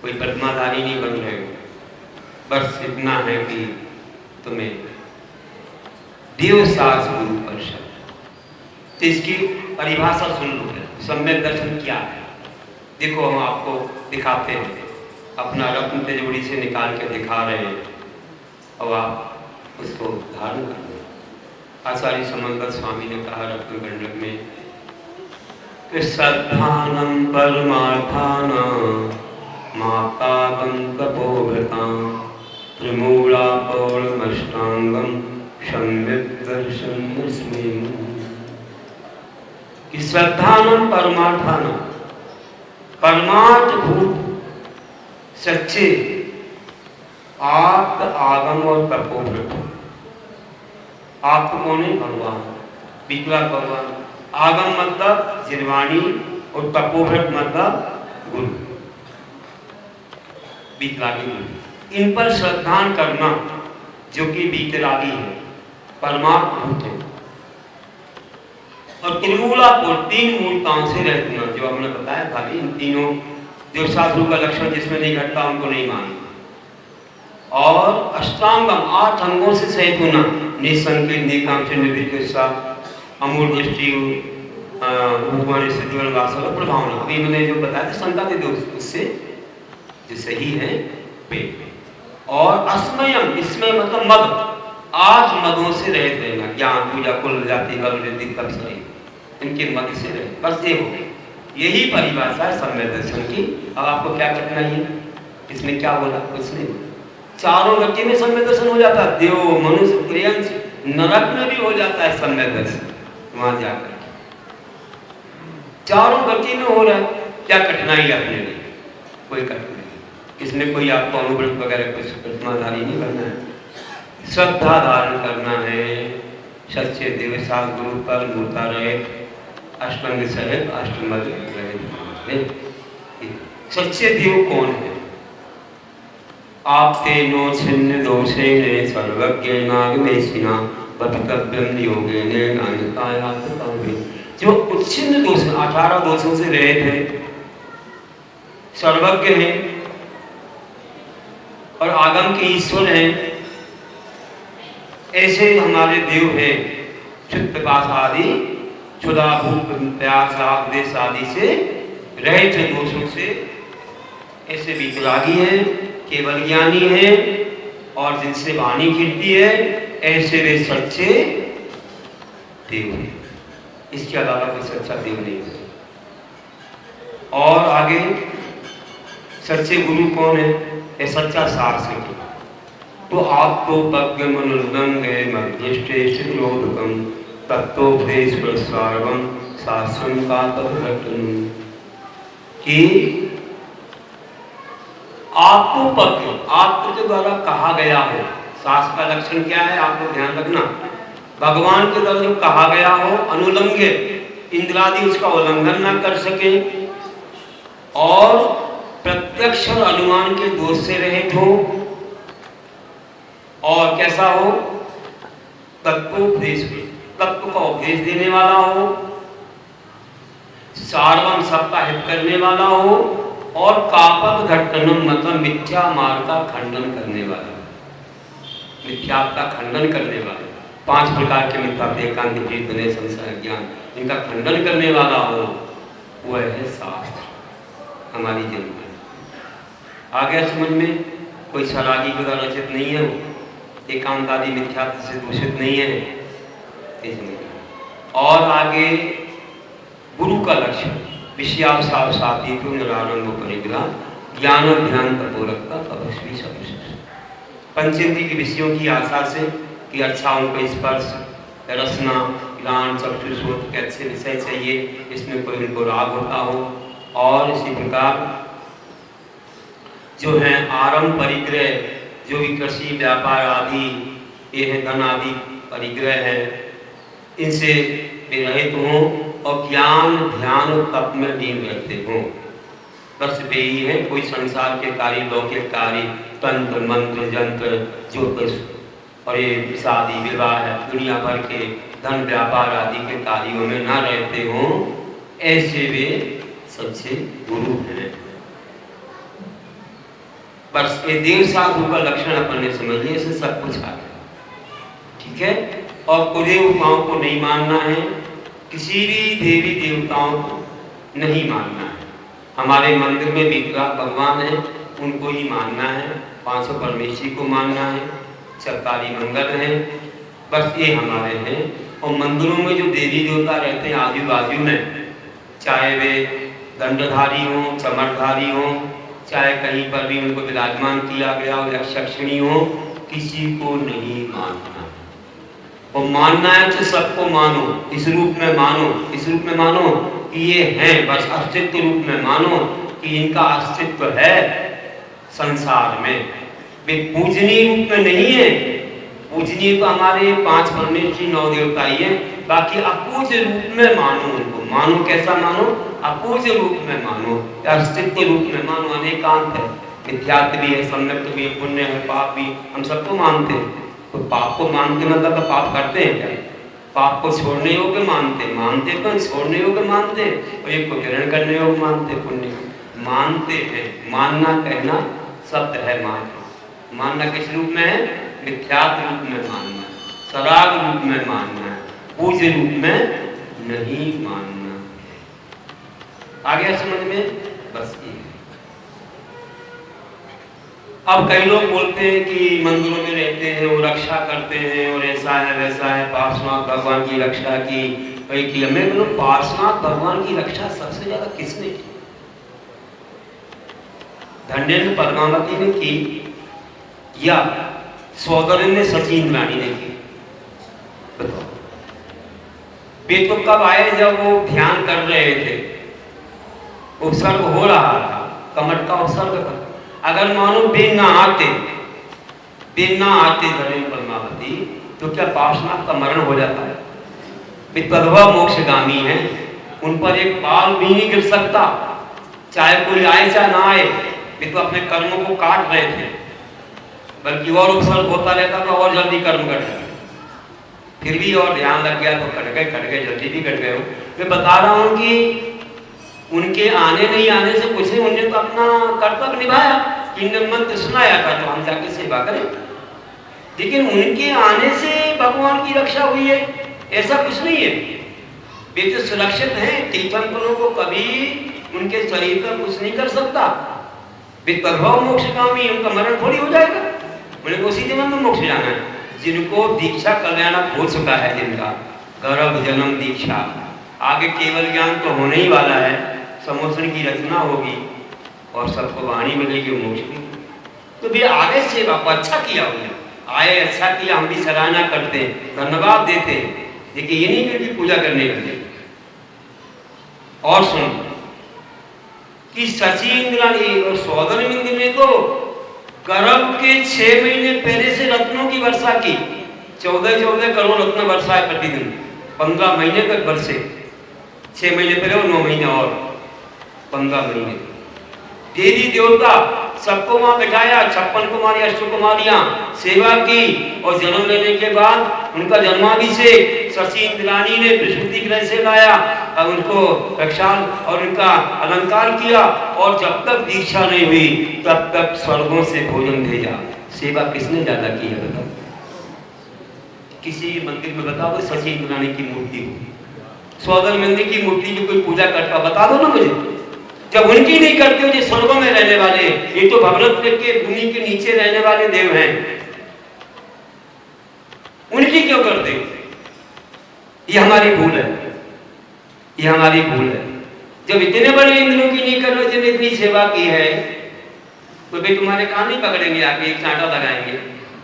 कोई ब्रह्मचारी नहीं बन रहे हो। बस इतना है कि तुम्हें देव सास गुरु परिषद, तो इसकी परिभाषा सुन लो। सम्यक दर्शन क्या है देखो, हम आपको दिखाते हैं, अपना रत्न तिजोरी से निकाल के दिखा रहे हैं और आप उसको धारण कर लो। आचार्य समंदर स्वामी ने कहा रत्न गंडक में कि श्रद्धानम परमार्थानां मातागं तपोभृतां त्रिमूला पौर्णमष्टांगं सम्यक् दर्शनमस्मि। कि श्रद्धानम परमार्थानां, परमार्थ भूत सच्चे आत्म आगम और तपोभृत। आत्म कौन है? भगवान, विकला भगवान। आगम मतलब जिनवाणी और तपोभृत मतलब गुरु, विकलागी गुरु। इन पर श्रद्धान करना जो कि विकलागी है, परमात्मा भूत है। और त्रिमूला को तीन मूलताओं से रहना, जो हमने बताया था, इन तीनों जो साधु का लक्षण जिसमें नहीं घटता उनको नहीं मानना। और अष्टांगम, 8 अंगों से सहित होना, निसंकेत निकांक्ष निर्विद्वेषा अमूल दृष्टि उपमान स्थिति वासना प्रभावना। अभी मैंने जो बताया था शंका दे दो उससे जो सही है पेट। और अस्मयम, इसमें मतलब मद, 8 मदों से रहित रहना, ज्ञान पूजा कुल जाति बल वृद्धि तप सही, इनके मद से रहे। बस ये हो, यही परिभाषा है सम्यक दर्शन की। अब आपको क्या करना है, इसमें क्या बोला? कुछ नहीं, चारों गति में सम्यक दर्शन हो जाता है। देव मनुष्य प्रियंश नरक में भी हो जाता है सम्यक दर्शन। वहां जाकर चारों गति में हो रहा है, क्या कठिनाई है अपने लिए? कोई कठिनाई, इसमें कोई आपको अनुव्रत वगैरह कुछ प्रतिमाधारी नहीं बनना है, श्रद्धा धारण करना है, सच्चे देव साथ गुरु पर मूर्ता रहे, अष्टांग सहित अष्टमद रहे। सच्चे देव कौन है? आप तेनो छिन्न दोषेण सर्वज्ञ नागमेशिना पतितव्यम योगेन ज्ञानतायात तवे। जो उच्छिन्न दोष, 18 दोषों से रहित है, सर्वज्ञ है और आगम के ईश्वर हैं, ऐसे हमारे देव हैं। चित्त पास आदि क्षुधा भूख प्यास राग देश आदि से रहित है, दोषों से, ऐसे विकलागी है, केवल ज्ञानी है और जिनसे वाणी गिरती है, ऐसे वे सच्चे देव हैं। इसके अलावा कोई सच्चा देव नहीं है। और आगे सच्चे गुरु कौन है? ये सच्चा शासक। तो आप तो पग्ग मनुलंगे मध्यष्टेश निरोधकम तत्वोपदेश प्रसारवम शास्त्रम का तत्वरत्न। कि आपको पग्ग, आपको के द्वारा कहा गया है। शास्त्र का लक्षण क्या है आपको ध्यान रखना। भगवान के द्वारा जो कहा गया हो, अनुलंघ्य, इंद्रादि उसका उल्लंघन ना कर सके और प्रत्यक्ष और अनुमान के दोष से रहित हो, और कैसा हो? तत्वोपदेश, तत्व का उपदेश देने वाला हो, सार्वम, सबका हित करने वाला हो, और कापद घटनम मतलब मिथ्या मार्ग का खंडन करने वाला, मिथ्या का खंडन करने वाला। 5 प्रकार के मिथ्या, एकांत, विपरीत, विनय, संशय, ज्ञान, इनका खंडन करने वाला हो, वह है शास्त्र, हमारी जन्म। आ गया समझ में? कोई सरागी के द्वारा रचित नहीं है, एकांत आदि मिथ्या से दूषित नहीं है। और आगे गुरु का लक्ष्य विषयावसावसाती तो निरानंद परिग्रह ज्ञान ध्यान तपोरखता तपस्वी सब। पंचेंद्रिय के विषयों की आशा से कि अच्छा उनको स्पर्श, रसना, ज्ञान, चक्षुषोत्र के अच्छे विषय चाहिए, इसमें कोई उनको राग होता हो। और इसी प्रकार जो है आरंभ परिग्रह, जो भी कृषि व्यापार आदि ये है, धन आदि परिग्रह है, इनसे वे रहित हों और ज्ञान ध्यान और तप में लीन रहते हों। बस वे ही है, कोई संसार के कार्य, लौकिक कार्य, तंत्र मंत्र जंत्र ज्योतिष और ये शादी विवाह दुनिया भर के धन व्यापार आदि के कार्यों में ना रहते हों, ऐसे वे सबसे गुरु हैं। बस ये देव साधु का लक्षण अपन ने समझ लिया, इससे सब कुछ आ गया, ठीक है। और कुदेवताओं को नहीं मानना है, किसी भी देवी देवताओं को नहीं मानना है। हमारे मंदिर में विग्रह भगवान है, उनको ही मानना है, 500 परमेश्वरी को मानना है, सरकारी मंगल है, बस ये हमारे हैं। और मंदिरों में जो देवी देवता रहते हैं आजू बाजू में, चाहे वे दंडधारी हों, चमरधारी हों, चाहे कहीं पर भी उनको विराजमान किया गया हो, यक्षिणी हो, किसी को नहीं मानना। और मानना है तो सबको मानो, इस रूप में मानो, इस रूप में मानो कि ये हैं, बस अस्तित्व रूप में मानो कि इनका अस्तित्व है संसार में। वे पूजनीय रूप में नहीं है, पूजनीय तो हमारे 5 परमेश्वरी 9 देवता ही है, बाकी अपूज्य रूप में मानो उनको। मानो कैसा मानो? अपूज्य रूप में मानो, अस्तित्व रूप में मानो। अनेकांत है, मिथ्यात्व भी है, सम्यक्त भी है, पुण्य है, पाप भी, हम सबको मानते हैं। तो पाप को मानते मतलब तो पाप करते हैं क्या? पाप को छोड़ने योग्य मानते, मानते तो छोड़ने योग्य मानते, और एक को ग्रहण करने योग्य मानते, पुण्य मानते हैं। मानना कहना शब्द है मान। मानना किस रूप में है? मिथ्यात्व रूप में मानना, सराग रूप में मानना, पूज्य रूप में नहीं मानना। आ गया समझ में? बस ये। अब कई लोग बोलते हैं कि मंदिरों में रहते हैं, वो रक्षा करते हैं, और ऐसा है वैसा है, पार्श्वनाथ भगवान की रक्षा की, वही की। मैं बोलूं, पार्श्वनाथ भगवान की रक्षा सबसे ज्यादा किसने की? धन्येन्द्र पद्मावती ने की या सौदर्य ने शची इंद्राणी ने की? बताओ। वे तो कब आए? जब वो ध्यान कर रहे थे, उपसर्ग हो रहा था, कमट का उपसर्ग था। अगर मानो वे ना आते धन्येन्द्र पद्मावती, तो क्या पार्श्वनाथ का मरण हो जाता है? वे तद्भव मोक्षगामी हैं, उन पर एक बाल भी नहीं गिर सकता, चाहे कोई आए चाहे ना आए। वे तो अपने कर्मों को काट रहे थे, बल्कि और उपसर्ग होता रहता था, और जल्दी कर्म कर रहे, फिर भी और ध्यान लग गया तो कट गए, जल्दी भी कट गए। मैं बता रहा हूं कि उनके आने नहीं आने से कुछ नहीं, उन्होंने तो अपना कर्तव्य निभाया, किंगडम मंत्र सुनाया था तो हम जाके सेवा करें। लेकिन उनके आने से भगवान की रक्षा हुई है ऐसा कुछ नहीं है। वे तो सुरक्षित हैं, तीर्थंकरों को कभी उनके शरीर पर कुछ नहीं कर सकता। वे तद्भव मोक्षगामी, उनका मरण थोड़ी हो जाएगा, उन्हें उसी जीवन में मोक्ष जाना है। जिनको दीक्षा कल्याणक हो चुका है, जिनका गर्भ जन्म दीक्षा, आगे केवल ज्ञान तो होने ही वाला है, समोसन की रचना होगी और सबको वाणी मिलेगी मोक्ष की। तो वे आगे सेवा को अच्छा किया, उन्होंने आए, अच्छा किया, हम भी सराहना करते हैं, धन्यवाद देते हैं। लेकिन ये नहीं कि उनकी पूजा करने लगे। और सुन कि शची इंद्राणी और सौदर्य इंद्र ने तो गर्भ के 6 महीने पहले से रत्नों की वर्षा की। 14 करोड़ रत्न वर्षा है प्रतिदिन, 15 महीने तक बरसे। 6 महीने पहले और 9 महीने और 15 महीने। देवी देवता सबको वहां बैठाया, 56 कुमारी, अष्टकुमारियां सेवा की, और जन्म लेने के बाद उनका जन्माभिषेक शची इंद्राणी ने प्रसूति गृह से लाया, और उनको रक्षा और उनका अलंकार किया, और जब तक दीक्षा नहीं हुई तब तक स्वर्गों से भोजन भेजा। सेवा किसने ज्यादा की है बताओ? किसी मंदिर में बताओ तो शची इंद्राणी की मूर्ति हो, सौदर्य मंदिर की मूर्ति की कोई पूजा करता बता दो ना मुझे। जब उनकी नहीं करते हो, जो स्वर्गों में रहने वाले, ये तो भगवत के भूमि के नीचे रहने वाले देव हैं, उनकी क्यों करते? ये हमारी भूल है, ये हमारी भूल है। जब इतने बड़े इंद्रों की नहीं कर रहे, जिन्हें इतनी सेवा की है, तो वे तुम्हारे कान नहीं पकड़ेंगे, आके एक चांटा लगाएंगे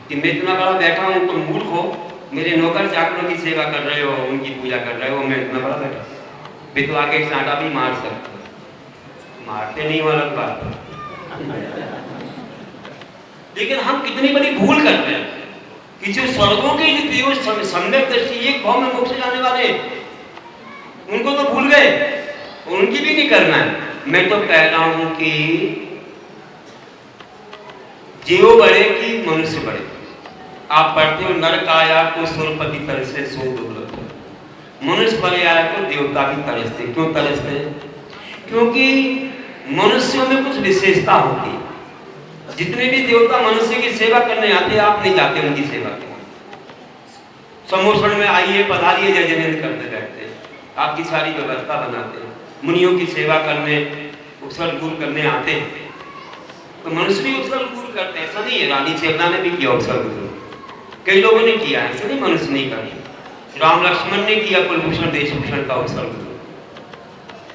कि मैं इतना बड़ा बैठा हूं, तुम मूर्ख हो, मेरे नौकर चाकरों की सेवा कर रहे हो, उनकी पूजा कर रहे हो, मैं इतना बड़ा बैठा। वे तो आके एक चांटा भी मार सकते, मारते नहीं हो अलग बात। लेकिन हम कितनी बड़ी भूल करते हैं कि जो स्वर्गों के देव सम्यक दृष्टि, एक भाव में मोक्ष जाने वाले, उनको तो भूल गए, उनकी भी नहीं करना है। मैं तो कह रहा हूं कि जीव बढ़े कि मनुष्य बढ़े। आप पढ़ते हो नर काया को सुरपति तरसे सो दुर्लभ, मनुष्य बने आया को देवता भी तरसते। क्यों तरसते? क्योंकि मनुष्यों में कुछ विशेषता होती है। जितने भी देवता मनुष्य की सेवा करने आते, आप नहीं जाते उनकी सेवा करने। सम्मोषण में आइए, पधारिए, जय जयंत करते रहते, आपकी सारी व्यवस्था बनाते हैं, मुनियों की सेवा करने, उत्सर्ग करने आते हैं। तो मनुष्य भी उत्सर्ग करते हैं, ऐसा नहीं है। रानी चेतना ने भी किया उत्सर्ग, कई लोगों ने किया, ऐसा नहीं मनुष्य नहीं कर। राम लक्ष्मण ने किया कुलभूषण देशभूषण का उत्सर्ग,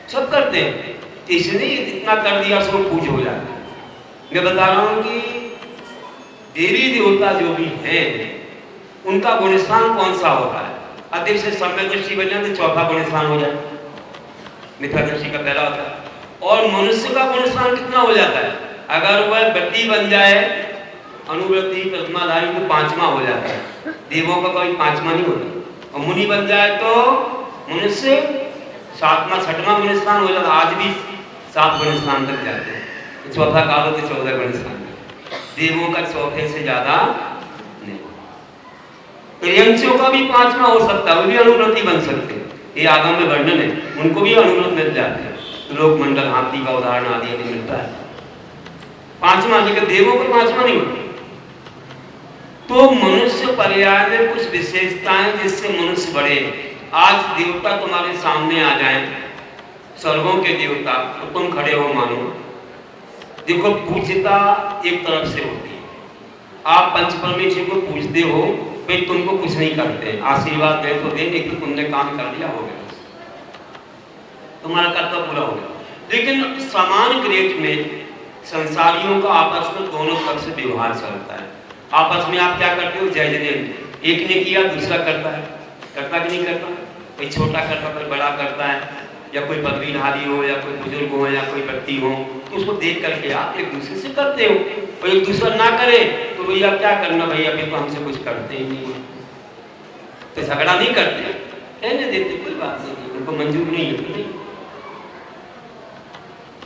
सब करते हैं। इसने इतना कर दिया सो पूज हो जाए। मैं बता रहा हूं कि देवी देवता जो भी हैं उनका गुणस्थान कौन सा होता है? अधिक से सम्यदर्शी बन जाए तो चौथा गुणस्थान हो जाए, मिथ्यादर्शी का पहला होता है। और मनुष्य का गुणस्थान कितना हो जाता है? अगर वह वृत्ति बन जाए, अनुवृत्ति प्रथमाधारी, तो पांचवा हो जाता है। देवों का कोई पांचवा नहीं होता। और मुनि बन जाए तो मनुष्य सातवां छठवां गुणस्थान हो जाता। आज भी 7 गुणस्थान तक जाते हैं। चौथा काल तो 14 गुणस्थान, देवों का चौथे से ज्यादा नहीं। तो यंशियों का भी 5वां हो सकता है, वो भी अनुवृत्ति बन सकते हैं। ये आगम में वर्णन है, उनको भी अनुवृत्त मिल जाते हैं। लोक मंडल हाथी का उदाहरण आदि आदि मिलता है। 5वां, लेकिन देवों का 5वां नहीं होता। तो मनुष्य पर्याय में कुछ विशेषताएं जिससे मनुष्य बढ़े। आज देवता तुम्हारे सामने आ जाए, स्वर्गों के देवता, तो तुम खड़े हो मानो। देखो, पूज्यता एक तरफ से होती है। आप पंच परमेश्वर को पूजते हो, भाई तुमको कुछ नहीं करते, आशीर्वाद दे तो दे, लेकिन तुमने काम कर लिया, हो गया, तुम्हारा कर्तव्य पूरा हो गया। लेकिन समान ग्रेड में संसारियों का आपस में दोनों तरफ से व्यवहार चलता है। आपस में आप क्या करते हो? जय जयंत। एक ने किया, दूसरा करता है, करता कि नहीं करता? कोई छोटा करता, कोई बड़ा करता है, या कोई पदवीधारी हो, या कोई बुजुर्ग हो, या कोई व्यक्ति हो, तो उसको देख करके आप एक दूसरे से करते हो। और एक दूसरा ना करे तो भैया क्या करना, भैया अभी तो हमसे कुछ करते ही नहीं, तो झगड़ा नहीं करते, कहने देते, कोई बात नहीं, उनको मंजूर नहीं है तो नहीं।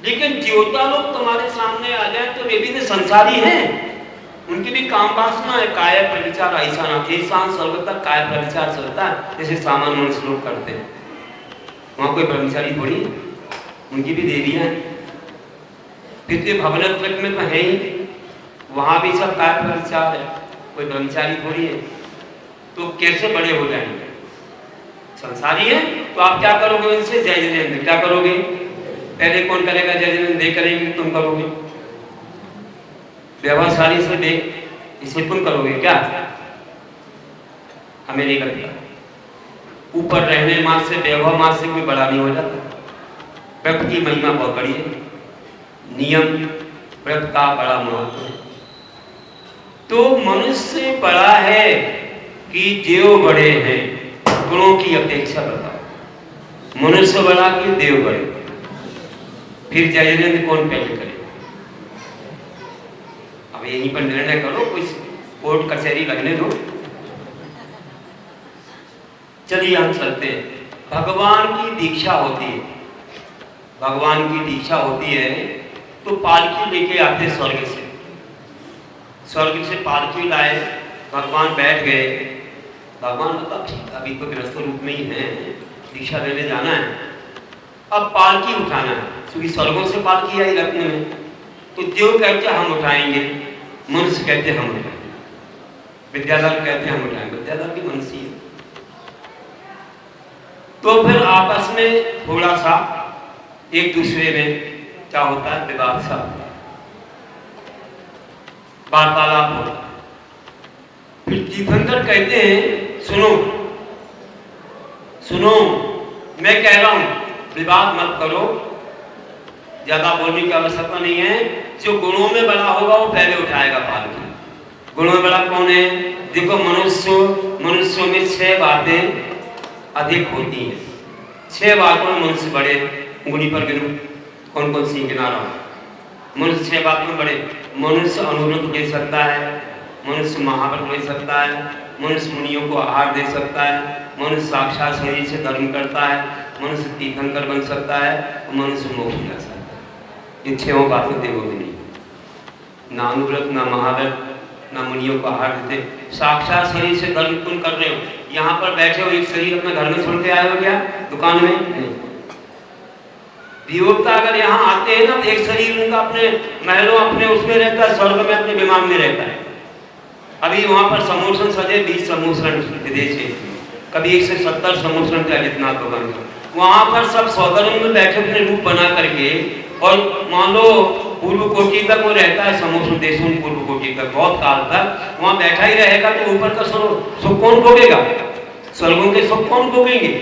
लेकिन देवता लोग तुम्हारे सामने आ जाए तो वे भी तो संसारी हैं, उनकी भी काम वासना है। काय प्रविचार ऐसा ना थे, स्वर्ग तक काय प्रविचार चलता है, जैसे सामान्य मनुष्य लोग करते हैं। वहां कोई ब्रह्मचारी थोड़ी, उनकी भी देवियां हैं। फिर भवनत्रक में तो है ही, वहां भी सब काय प्रविचार है, कोई ब्रह्मचारी थोड़ी है। तो कैसे बड़े हो जाएंगे? संसारी है तो आप क्या करोगे? इनसे जय जयंत क्या करोगे? पहले कौन करेगा? जय जयंत दे करेंगे, तुम करोगे। व्यवहारशाली से दे, इसे तुम करोगे क्या? हमें नहीं करता। ऊपर रहने मात्र से, वैभव मात्र से कोई बड़ा नहीं हो जाता। व्रत की महिमा बहुत बड़ी है, नियम व्रत का बड़ा महत्व है। तो मनुष्य बड़ा है कि देव बड़े हैं? गुणों की अपेक्षा बताओ, मनुष्य बड़ा कि देव बड़े? फिर जय जयंत कौन पहले करे? अब यहीं पर निर्णय करो, कोई कोर्ट कचहरी लगने दो। चलिए हम चलते हैं। भगवान की दीक्षा होती है, भगवान की दीक्षा होती है तो पालकी लेके आते स्वर्ग से। स्वर्ग से पालकी लाए, भगवान बैठ गए। भगवान मतलब अभी तो गृहस्थ रूप में ही है, दीक्षा लेने जाना है, अब पालकी उठाना है, क्योंकि स्वर्गों से पालकी आई रत्न में। तो देव कहते हम उठाएंगे, मनुष्य कहते हम उठाएंगे, विद्याधर कहते हम उठाएंगे, विद्याधर भी मनुष्य है। तो फिर आपस में थोड़ा सा एक दूसरे में क्या होता है? विवाद सा, वार्तालाप होता है। फिर तीर्थंकर कहते हैं सुनो सुनो, मैं कह रहा हूं विवाद मत करो, ज्यादा बोलने की आवश्यकता नहीं है। जो गुणों में बड़ा होगा वो पहले उठाएगा पालकी। गुणों में बड़ा कौन है? देखो, मनुष्यों में 6 बातें अधिक होती हैं। 6 बातों में मनुष्य बड़े, उंगली पर गिनो कौन कौन सी गिना रहा हूं। मनुष्य 6 बातों में बड़े। मनुष्य अनुरुद्ध दे सकता है, मनुष्य महाव्रत ले सकता है, मनुष्य मुनियों को आहार दे सकता है, मनुष्य साक्षात शरीर से धर्म करता है, मनुष्य तीर्थंकर बन सकता है, और मनुष्य मोक्ष जा सकता है। इन छहों बातें देखोगे नहीं, ना अनुव्रत, ना महाव्रत, ना मुनियों को आहार देते। साक्षात शरीर से कर्म तुम कर रहे हो, यहाँ पर बैठे हो, एक शरीर अपने घर में छोड़ के आए हो क्या दुकान में? नहीं। वियोगता अगर यहाँ आते हैं ना तो एक शरीर उनका अपने महलों अपने उसमें रहता है, स्वर्ग में अपने विमान में रहता है। अभी वहां पर समोसन सजे 20 समोसन विदेश से, कभी 170 समोसन का जितना तो बन, वहां पर सब सौगर्भ में बैठे अपने रूप बना करके, और मान लो पूर्व कोटि तक वो रहता है समोसन देशों पूर्व कोटि तक, बहुत काल तक वहां बैठा ही रहेगा, तो ऊपर का सुख कौन भोगेगा? स्वर्गों के सुख कौन भोगेंगे?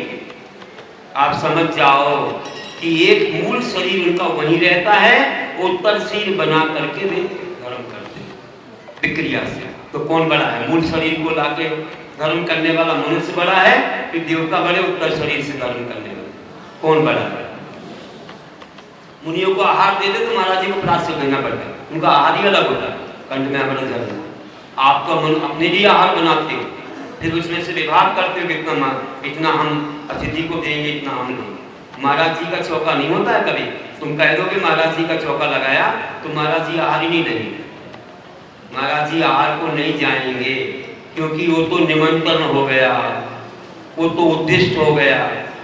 आप समझ जाओ कि एक मूल शरीर उनका वहीं रहता है, उत्तर शरीर बना करके वे धर्म करते विक्रिया से। तो कौन बड़ा है? मूल शरीर को लाके धर्म करने वाला मनुष्य बड़ा है, फिर देवता बड़े उत्तर शरीर से धर्म करने वाले, कौन बड़ा है? मुनियों को आहार देते तो महाराज जी को प्रात से कहना पड़ता है, उनका आहार ही अलग होता है, कंठ में अमृत जल। आप तो अपने लिए आहार बनाते हो, फिर उसमें से विभाग करते हो, इतना हम अतिथि को देंगे, इतना हम देंगे। महाराज जी का चौका नहीं होता है कभी, तुम कह दो कि महाराज जी का चौका लगाया तो महाराज जी आहार ही नहीं देंगे, महाराज जी आहार को नहीं जाएंगे, क्योंकि वो तो निमंत्रण हो गया, वो तो उद्दिष्ट हो गया।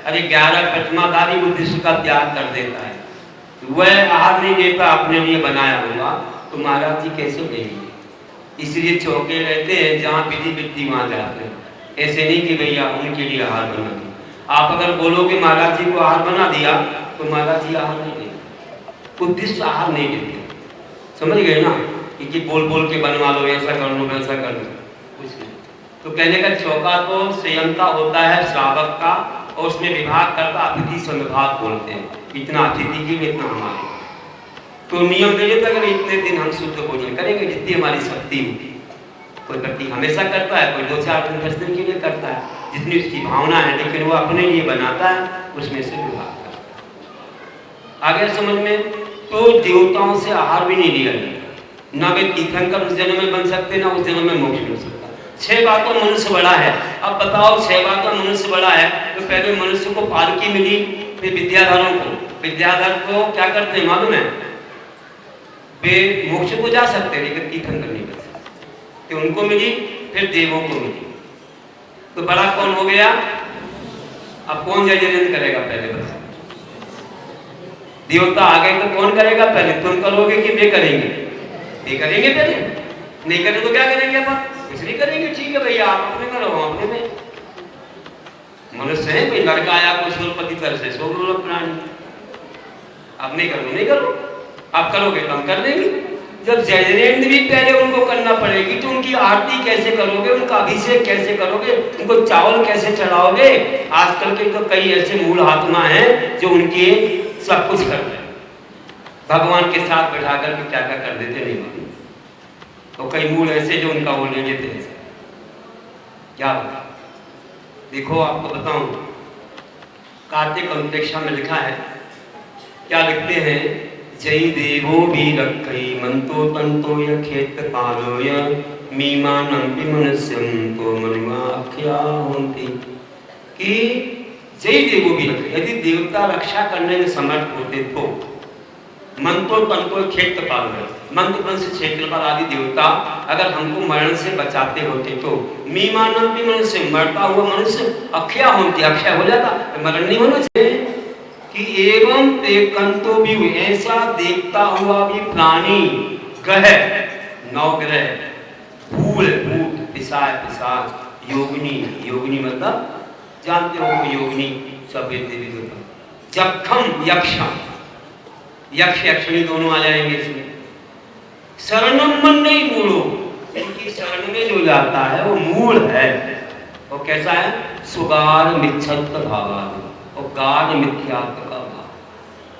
अरे 11 प्रतिमाधारी उद्दिष्ट का त्याग कर देता है, वह आहार नहीं देता, अपने लिए बनाया होगा, तो महाराज जी कैसे देंगे? इसलिए चौके रहते हैं, जहाँ विधि विधि वहां जाते हैं। ऐसे नहीं कि भैया उनके लिए आहार बना दिया। आप अगर बोलोगे महाराज जी को आहार बना दिया, तो महाराज जी आहार नहीं देते, उद्दिष्ट आहार नहीं देते, समझ गए ना? कि बोल बोल के बनवा लो, ऐसा कर लो, वैसा कर लो, कुछ नहीं। तो कहने का चौका तो संयम का होता है, श्रावक का, और उसमें विभाग करता अतिथि संविभाग बोलते हैं, इतना अतिथि के लिए इतना हमारे। तो नियम दे देता है, इतने दिन हम शुद्ध भोजन करेंगे जितनी हमारी शक्ति होगी। कोई व्यक्ति हमेशा करता है, कोई 2-4 दिन 10 दिन के लिए करता है, जितनी उसकी भावना है, लेकिन वो अपने लिए बनाता है, उसमें से विभाग करता है। आगे समझ में? तो देवताओं से आहार भी नहीं लिया जाता, ना वे तीर्थंकर उस जन्म में बन सकते, ना उस जन्म में मोक्ष मिल सकता। 6 बातों मनुष्य बड़ा है। अब बताओ 6 बातों मनुष्य बड़ा है, तो पहले मनुष्य को पालकी मिली, फिर विद्याधरों को, विद्याधर को क्या करते हैं मालूम है? वे मोक्ष को जा सकते हैं, लेकिन तीर्थंकर नहीं कर सकते, तो उनको मिली, फिर देवों को मिली। तो बड़ा कौन हो गया? अब कौन जजमेंट करेगा पहले बस? देवता आ गए तो कौन करेगा पहले? तुम करोगे कि वे करेंगे? वे करेंगे पहले, नहीं करें तो क्या करेंगे? अपन कुछ नहीं करेंगे, ठीक है भैया आप अपने करो, अपने में मनुष्य है, कोई लड़का आया कोई सोलपति तरह से सोल प्राणी, आप नहीं करो, नहीं करो, आप करोगे तो हम कर देंगे। जब जजमेंट भी पहले उनको करना पड़ेगी, तो उनकी आरती कैसे करोगे, उनका अभिषेक कैसे करोगे, उनको चावल कैसे चढ़ाओगे? आजकल के तो कई ऐसे मूल आत्मा हैं जो उनके सब कुछ कर रहे हैं, भगवान के साथ बैठा करके क्या क्या कर देते नहीं मालूम। तो कई मूल ऐसे जो उनका वो ले लेते हैं, क्या होगा? देखो आपको बताऊं, कार्तिक अनुपेक्षा में लिखा है, क्या लिखते हैं? जय देवो भी रखई मंतो तंतो य खेत पालो य मीमानं विमनुष्यं तो मनुमा अख्या होंति। कि जय देवो भी रखई, यदि देवता रक्षा करने में समर्थ होते तो मंतो तंतो खेत पालो, मंत्र वंश क्षेत्रपाल आदि देवता अगर हमको मरण से बचाते होते तो मीमानं विमनुष्यं, मरता हुआ मनुष्य अख्या होंति, अक्षय हो जाता, मरण नहीं होना चाहिए। कि एवं देखंतो भी, ऐसा देखता हुआ भी प्राणी, ग्रह 9 ग्रह, भूल भूत, पिशाच पिशाच, योगिनी योगिनी मतलब जानते हो योगिनी सब देवी देवता, जखम यक्षम, यक्ष यक्षिणी दोनों आ जाएंगे इसमें। शरणम मन नहीं मूलो, इनकी शरण में जो जाता है वो मूल है, वो कैसा है? सुगार मिच्छत भावा, और गाढ़ मिथ्यात्व का भाव।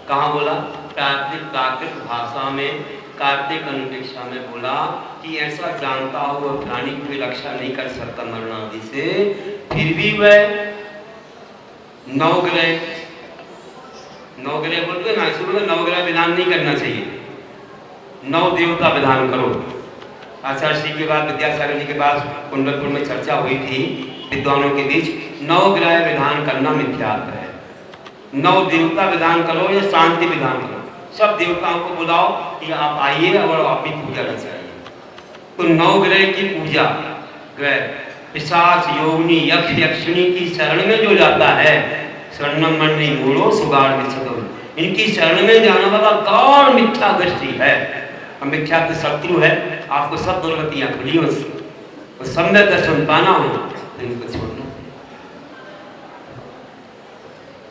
कहाँ बोला? प्राकृत भाषा में कार्तिक अनुपेक्षा में बोला कि ऐसा जानता हुआ प्राणी कोई रक्षा नहीं कर सकता मरण आदि से, फिर भी वह 9 ग्रह बोलते ना, इसलिए 9 ग्रह विधान नहीं करना चाहिए, 9 देवता विधान करो। आचार्य श्री के बाद विद्यासागर जी के पास कुंडलपुर में चर्चा हुई थी विद्वानों के बीच, 9 ग्रह विधान करना मिथ्यात्व है, 9 देवता विधान करो या शांति विधान करो। सब देवताओं को बुलाओ कि आप आइए और आप भी पूजा रचाइए। तो 9 ग्रह की पूजा, ग्रह पिशाच, योगिनी, यक्ष, यक्षिणी की शरण में जो जाता है, शरणम मणि मूढ़ो सुगाड़ विचतो, इनकी शरण में जाने वाला गौर मिथ्या दृष्टि है, मिथ्या के शत्रु है। आपको सब दुर्गतियां खुली और सम्य दर्शन पाना हो तो इनको छोड़ना।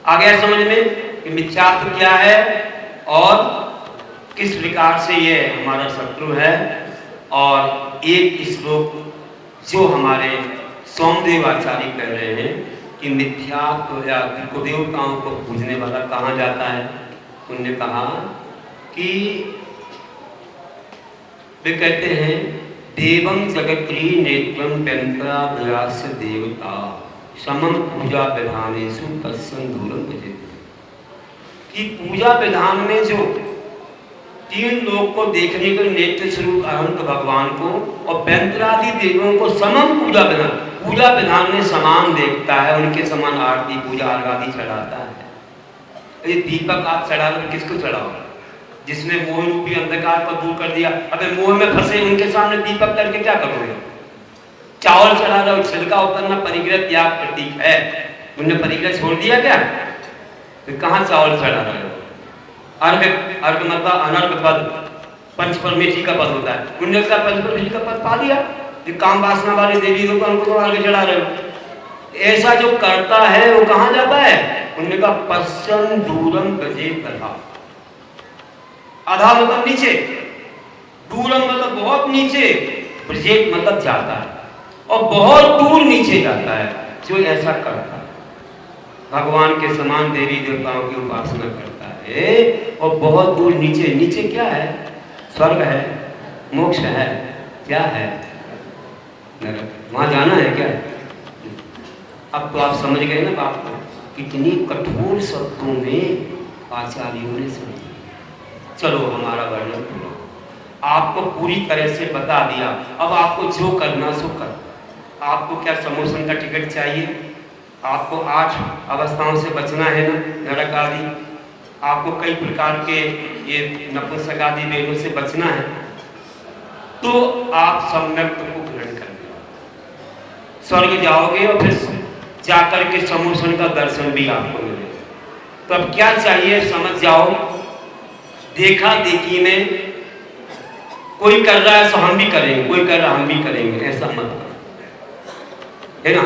आ गया समझ में कि मिथ्यात्व क्या है और किस प्रकार से ये हमारा शत्रु है। और एक श्लोक जो हमारे सोमदेव आचार्य कह रहे हैं कि मिथ्यात्व या कुदेवताओं को पूजने वाला कहाँ जाता है। उन्होंने कहा कि वे कहते हैं देवं जगत्री नेत्रम व्यंतरा व्यास देवता समम पूजा विधानेषु तत्सं दूरं भजेत्। कि पूजा विधान में जो 3 लोग को देखने के नेत्र स्वरूप अनंत भगवान को और व्यंतरादि देवों को समम पूजा विधान में समान देखता है, उनके समान आरती पूजा आदि चढ़ाता है। ये दीपक आप चढ़ा तो किसको चढ़ाओ? जिसने मोह रूपी अंधकार को दूर कर दिया। अबे मोह में फंसे उनके सामने दीपक करके क्या करोगे? चावल चढ़ा रहे हो, छिलका उतरना परिग्रह त्याग प्रतीक है। उनने परिग्रह छोड़ दिया क्या? तो कहाँ चावल चढ़ा रहे हो? अर्घ मतलब अनर्घ पद, पंच परमेश्वरी का पद होता है। उनने का पंच परमेश्वरी का पद पा दिया। काम वासना वाले देवी लोग उनको तो अर्घ चढ़ा रहे हो। ऐसा जो करता है वो कहाँ जाता है? उनने का पश्चिम दूरम गजे कथा। आधा मतलब नीचे, दूरम मतलब बहुत नीचे, ब्रजेत मतलब जाता है और बहुत दूर नीचे जाता है जो ऐसा करता है। भगवान के समान देवी देवताओं की उपासना करता है और बहुत दूर नीचे। नीचे क्या है? स्वर्ग है, मोक्ष है, क्या है? नरक। वहां जाना है क्या? अब तो आप समझ गए ना बात को। कितनी कठोर शब्दों में आचार्यों ने समझा। चलो हमारा वर्णन करो, आपको पूरी तरह से बता दिया। अब आपको जो करना सो कर। आपको क्या समोसन का टिकट चाहिए? आपको 8 अवस्थाओं से बचना है ना, नरक आदि। आपको कई प्रकार के ये नपुंसक आदि वेदों से बचना है, तो आप सम्यक को ग्रहण कर लो। स्वर्ग जाओगे और फिर जाकर के समोसन का दर्शन भी आपको मिलेगा। तो अब क्या चाहिए समझ जाओ। देखा देखी में कोई कर रहा है तो हम भी करेंगे, कोई कर रहा हम भी करेंगे, ऐसा मत करो, है ना।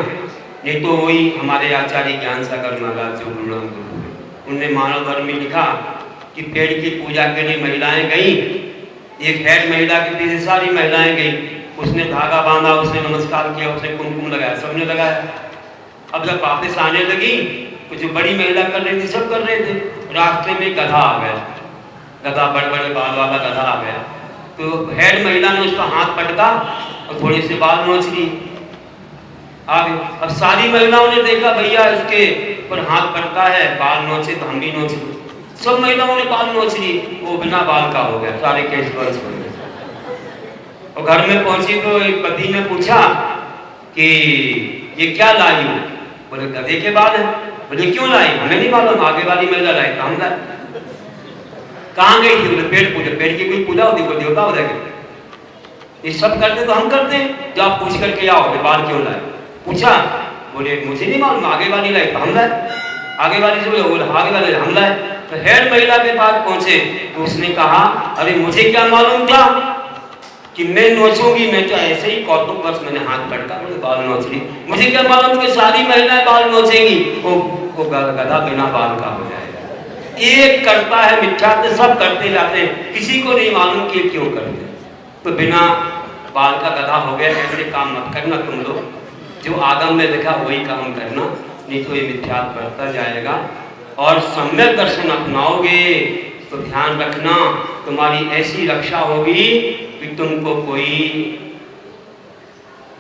नहीं तो वही हमारे आचार्य ज्ञान सागर महाराज जो गुरुनाम गुरु, उनने मानव धर्म में लिखा कि पेड़ की पूजा के लिए महिलाएं गई। एक हेड महिला के पीछे सारी महिलाएं गई। उसने धागा बांधा, उसने नमस्कार किया, उसने कुमकुम लगाया, सबने लगाया। अब जब वापस आने लगी तो जो बड़ी महिला कर रही थी सब कर रहे थे। रास्ते में गधा आ गया, गधा बड़े बड़े बाल वाला गधा आ गया। तो हेड महिला ने उसका हाथ पटका और थोड़ी सी बाल नोच ली। आगे अब सारी महिलाओं ने देखा भैया इसके पर हाथ पटका है, बाल नोचे तो हम भी नोच ली। सब महिलाओं ने बाल नोच ली, वो बिना बाल का हो गया, सारे केस बंद हो गए। और घर में पहुंची तो एक पति ने पूछा कि ये क्या लाई हो? बोले गधे के बाल है। बोले क्यों लाई? हमें नहीं मालूम, आगे वाली महिला लाई तो हम लाए। कहाँ गई थी? बोले पेड़ पूजा। पेड़ की कोई पूजा होती, कोई देवता हो जाएगा? ये सब करते तो हम करते हैं। जो आप पूछ करके आओ बाल क्यों लाए? पूछा, बोले मुझे नहीं मालूम, आगे वाली लाई तो हम लाए। आगे वाली से बोले आगे वाले हम लाए। तो हेड महिला के पास पहुंचे तो उसने कहा अरे मुझे क्या मालूम था कि मैं नोचूंगी, मैं तो ऐसे ही कौतुक बस मैंने हाथ पटका, मुझे बाल नोच ली। मुझे क्या मालूम कि सारी महिलाएं बाल नोचेंगी, वो गधा बिना बाल का हो जाएगा। एक करता है मिथ्या, सब करते जाते हैं, किसी को नहीं मालूम कि क्यों करते। तो बिना बाल का गधा हो गया। ऐसे काम मत करना तुम लोग, जो आगम में लिखा वही काम करना, नहीं तो ये मिथ्या बढ़ता जाएगा। और सम्यक दर्शन अपनाओगे तो ध्यान रखना तुम्हारी ऐसी रक्षा होगी कि तुमको कोई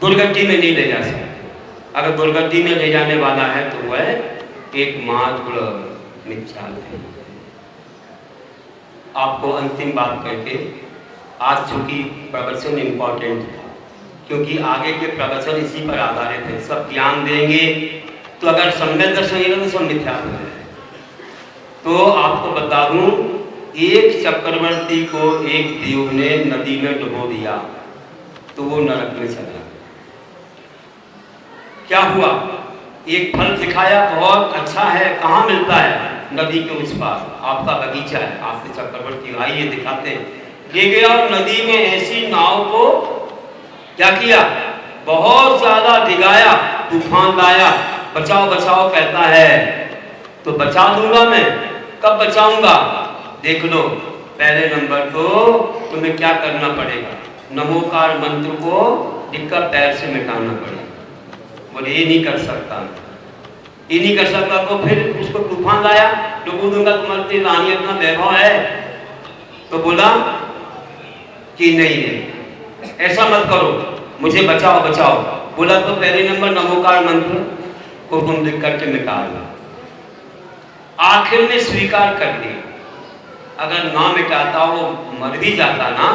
दुर्गति में नहीं ले जा सकता। अगर दुर्गति में ले जाने वाला है तो वह एकमात्र मिथ्या है। आपको अंतिम बात करके, आज चूंकि प्रवचन इम्पोर्टेंट था क्योंकि आगे के प्रवचन इसी पर आधारित है। सब ज्ञान देंगे तो अगर सम्यक दर्शन नहीं तो सब मिथ्या हो जाए। तो आपको बता दूं एक चक्रवर्ती को एक देव ने नदी में डुबो दिया तो वो नरक में चला। क्या हुआ? एक फल दिखाया, बहुत अच्छा है, कहाँ मिलता है? नदी के उस पार, आपका बगीचा है, आपके चक्रवर्ती आइए दिखाते हैं। ले गया और नदी में ऐसी नाव को क्या किया, बहुत ज्यादा डिगाया, तूफान लाया, बचाओ बचाओ कहता है। तो बचा दूंगा मैं, कब बचाऊंगा? देख लो, पहले नंबर तो तुम्हें क्या करना पड़ेगा, नमोकार मंत्र को लिखकर पैर से मिटाना पड़ेगा। बोले ये नहीं कर सकता, ये नहीं कर सकता। तो फिर उसको तूफान लाया, डुबो दूंगा, तुम्हारी रानी अपना वैभव है। तो बोला कि नहीं, ऐसा मत करो, मुझे बचाओ बचाओ। बोला तो पहले नंबर नमोकार मंत्र को तुम लिख करके मिटा दो। आखिर में स्वीकार कर लिया, अगर ना मिटाता, वो मर भी जाता ना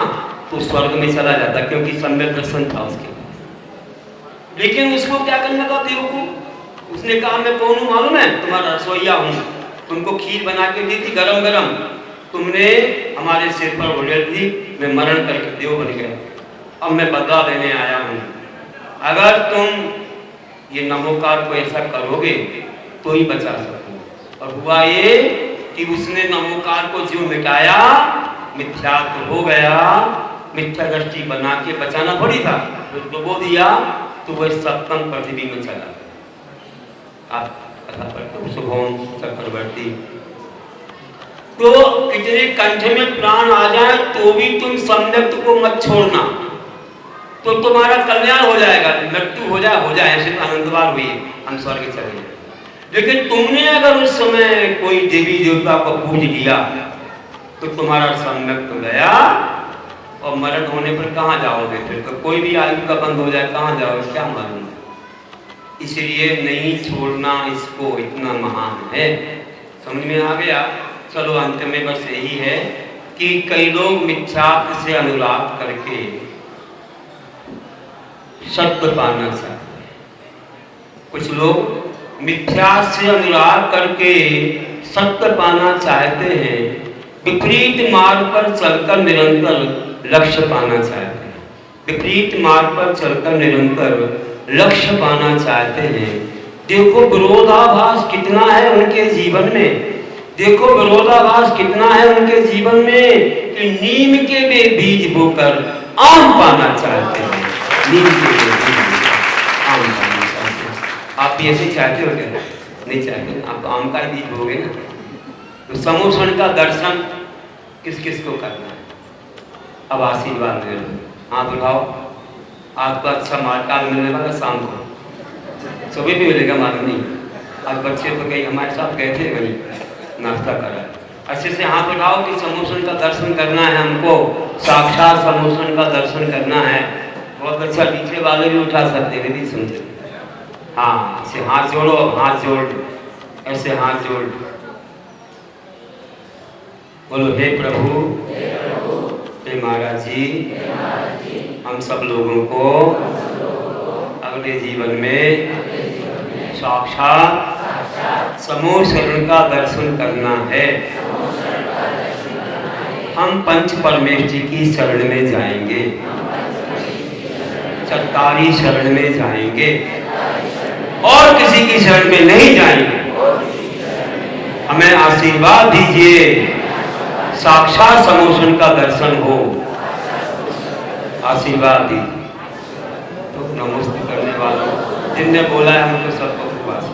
तो स्वर्ग में चला जाता, क्योंकि सम्यक दर्शन था उसके। लेकिन उसको क्या करना था देव को? उसने कहा मैं कौन हूं मालूम है? तुम्हारा रसोईया हूं, तुमको खीर बना के दी थी गरम गरम, तुमने हमारे सिर पर उड़ेल दी, मैं मरण करके देव बन गया, अब मैं बदला देने आया हूं। अगर तुम ये नमोकार को ऐसा करोगे तो ही बचा सको। और हुआ ये कि उसने नमोकार को जो मिटाया, मिथ्या तो हो गया, मिथ्या दृष्टि बना के बचाना थोड़ी था, तो डुबो दिया तो वह सप्तम पृथ्वी में चला। आप कथा पढ़ते शुभम चक्रवर्ती। तो कितने कंठ में प्राण आ जाए तो भी तुम सम्यक को मत छोड़ना, तो तुम्हारा कल्याण हो जाएगा। मृत्यु हो जाए ऐसे तो आनंदवार हुई, हम स्वर्ग चले। लेकिन तुमने अगर उस समय कोई देवी देवता को पूज लिया तो तुम्हारा सम्यक तो गया, और मरण होने पर कहाँ जाओगे? फिर तो कोई भी आयु का बंद हो जाए, कहाँ जाओगे क्या मालूम। इसलिए नहीं छोड़ना इसको, इतना महान है। समझ में आ गया? चलो अंत में बस यही है कि कई लोग मिथ्यात्व से अनुराग करके सत्य पाना चाहते हैं। कुछ लोग मिथ्या से अनुराग करके सत्य पाना चाहते हैं, विपरीत मार्ग पर चलकर निरंतर लक्ष्य पाना चाहते हैं। विपरीत मार्ग पर चलकर निरंतर लक्ष्य पाना चाहते हैं। देखो विरोधाभास कितना है उनके जीवन में, देखो विरोधाभास कितना है उनके जीवन में कि नीम के वे बीज बोकर आम पाना चाहते हैं। नीम के वे बीज आम पाना चाहते हैं। आप भी ऐसे चाहते हो क्या? नहीं चाहते, आप आम का ही बीज बोगे ना। तो समोषण का दर्शन किस किस को करना है? अब आशीर्वाद ले लो, हाथ उठाओ। आपको अच्छा मार्ग मिलने वाला शाम को, सुबह भी मिलेगा मालूम नहीं। आज बच्चे तो कहीं हमारे साथ गए थे, वही नाश्ता करा। अच्छे से हाथ उठाओ कि समोषण का दर्शन करना है हमको, साक्षात समोषण का दर्शन करना है। बहुत अच्छा, नीचे वाले भी उठा सकते हैं, भी सुनते। हाँ, ऐसे हाथ जोड़ो, हाथ जोड़, ऐसे हाथ जोड़, बोलो हे प्रभु, हे महाराज जी, हम सब लोगों को अगले जीवन में साक्षात समूह शरण का दर्शन करना है। हम पंच परमेष्ठी की शरण में जाएंगे, चरकारी शरण में जाएंगे, और किसी की शरण में नहीं जाएंगे। हमें आशीर्वाद दीजिए, साक्षात समोषण का दर्शन हो, आशीर्वाद दीजिए। तो नमस्ते करने वालों जिनने बोला है हमको सबको उपवास।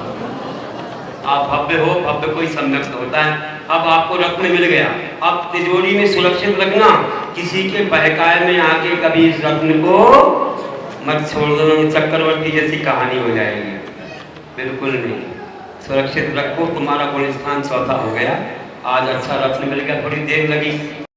आप भव्य हो, भव्य कोई सम्यक होता है। अब आपको रत्न मिल गया, अब तिजोरी में सुरक्षित रखना, किसी के बहकाए में आके कभी इस रत्न को मत छोड़ दो, चक्रवर्ती जैसी कहानी हो जाएगी। बिल्कुल नहीं, सुरक्षित रखो। तुम्हारा गुण स्थान चौथा हो गया। आज अच्छा रत्न मिल गया, थोड़ी देर लगी,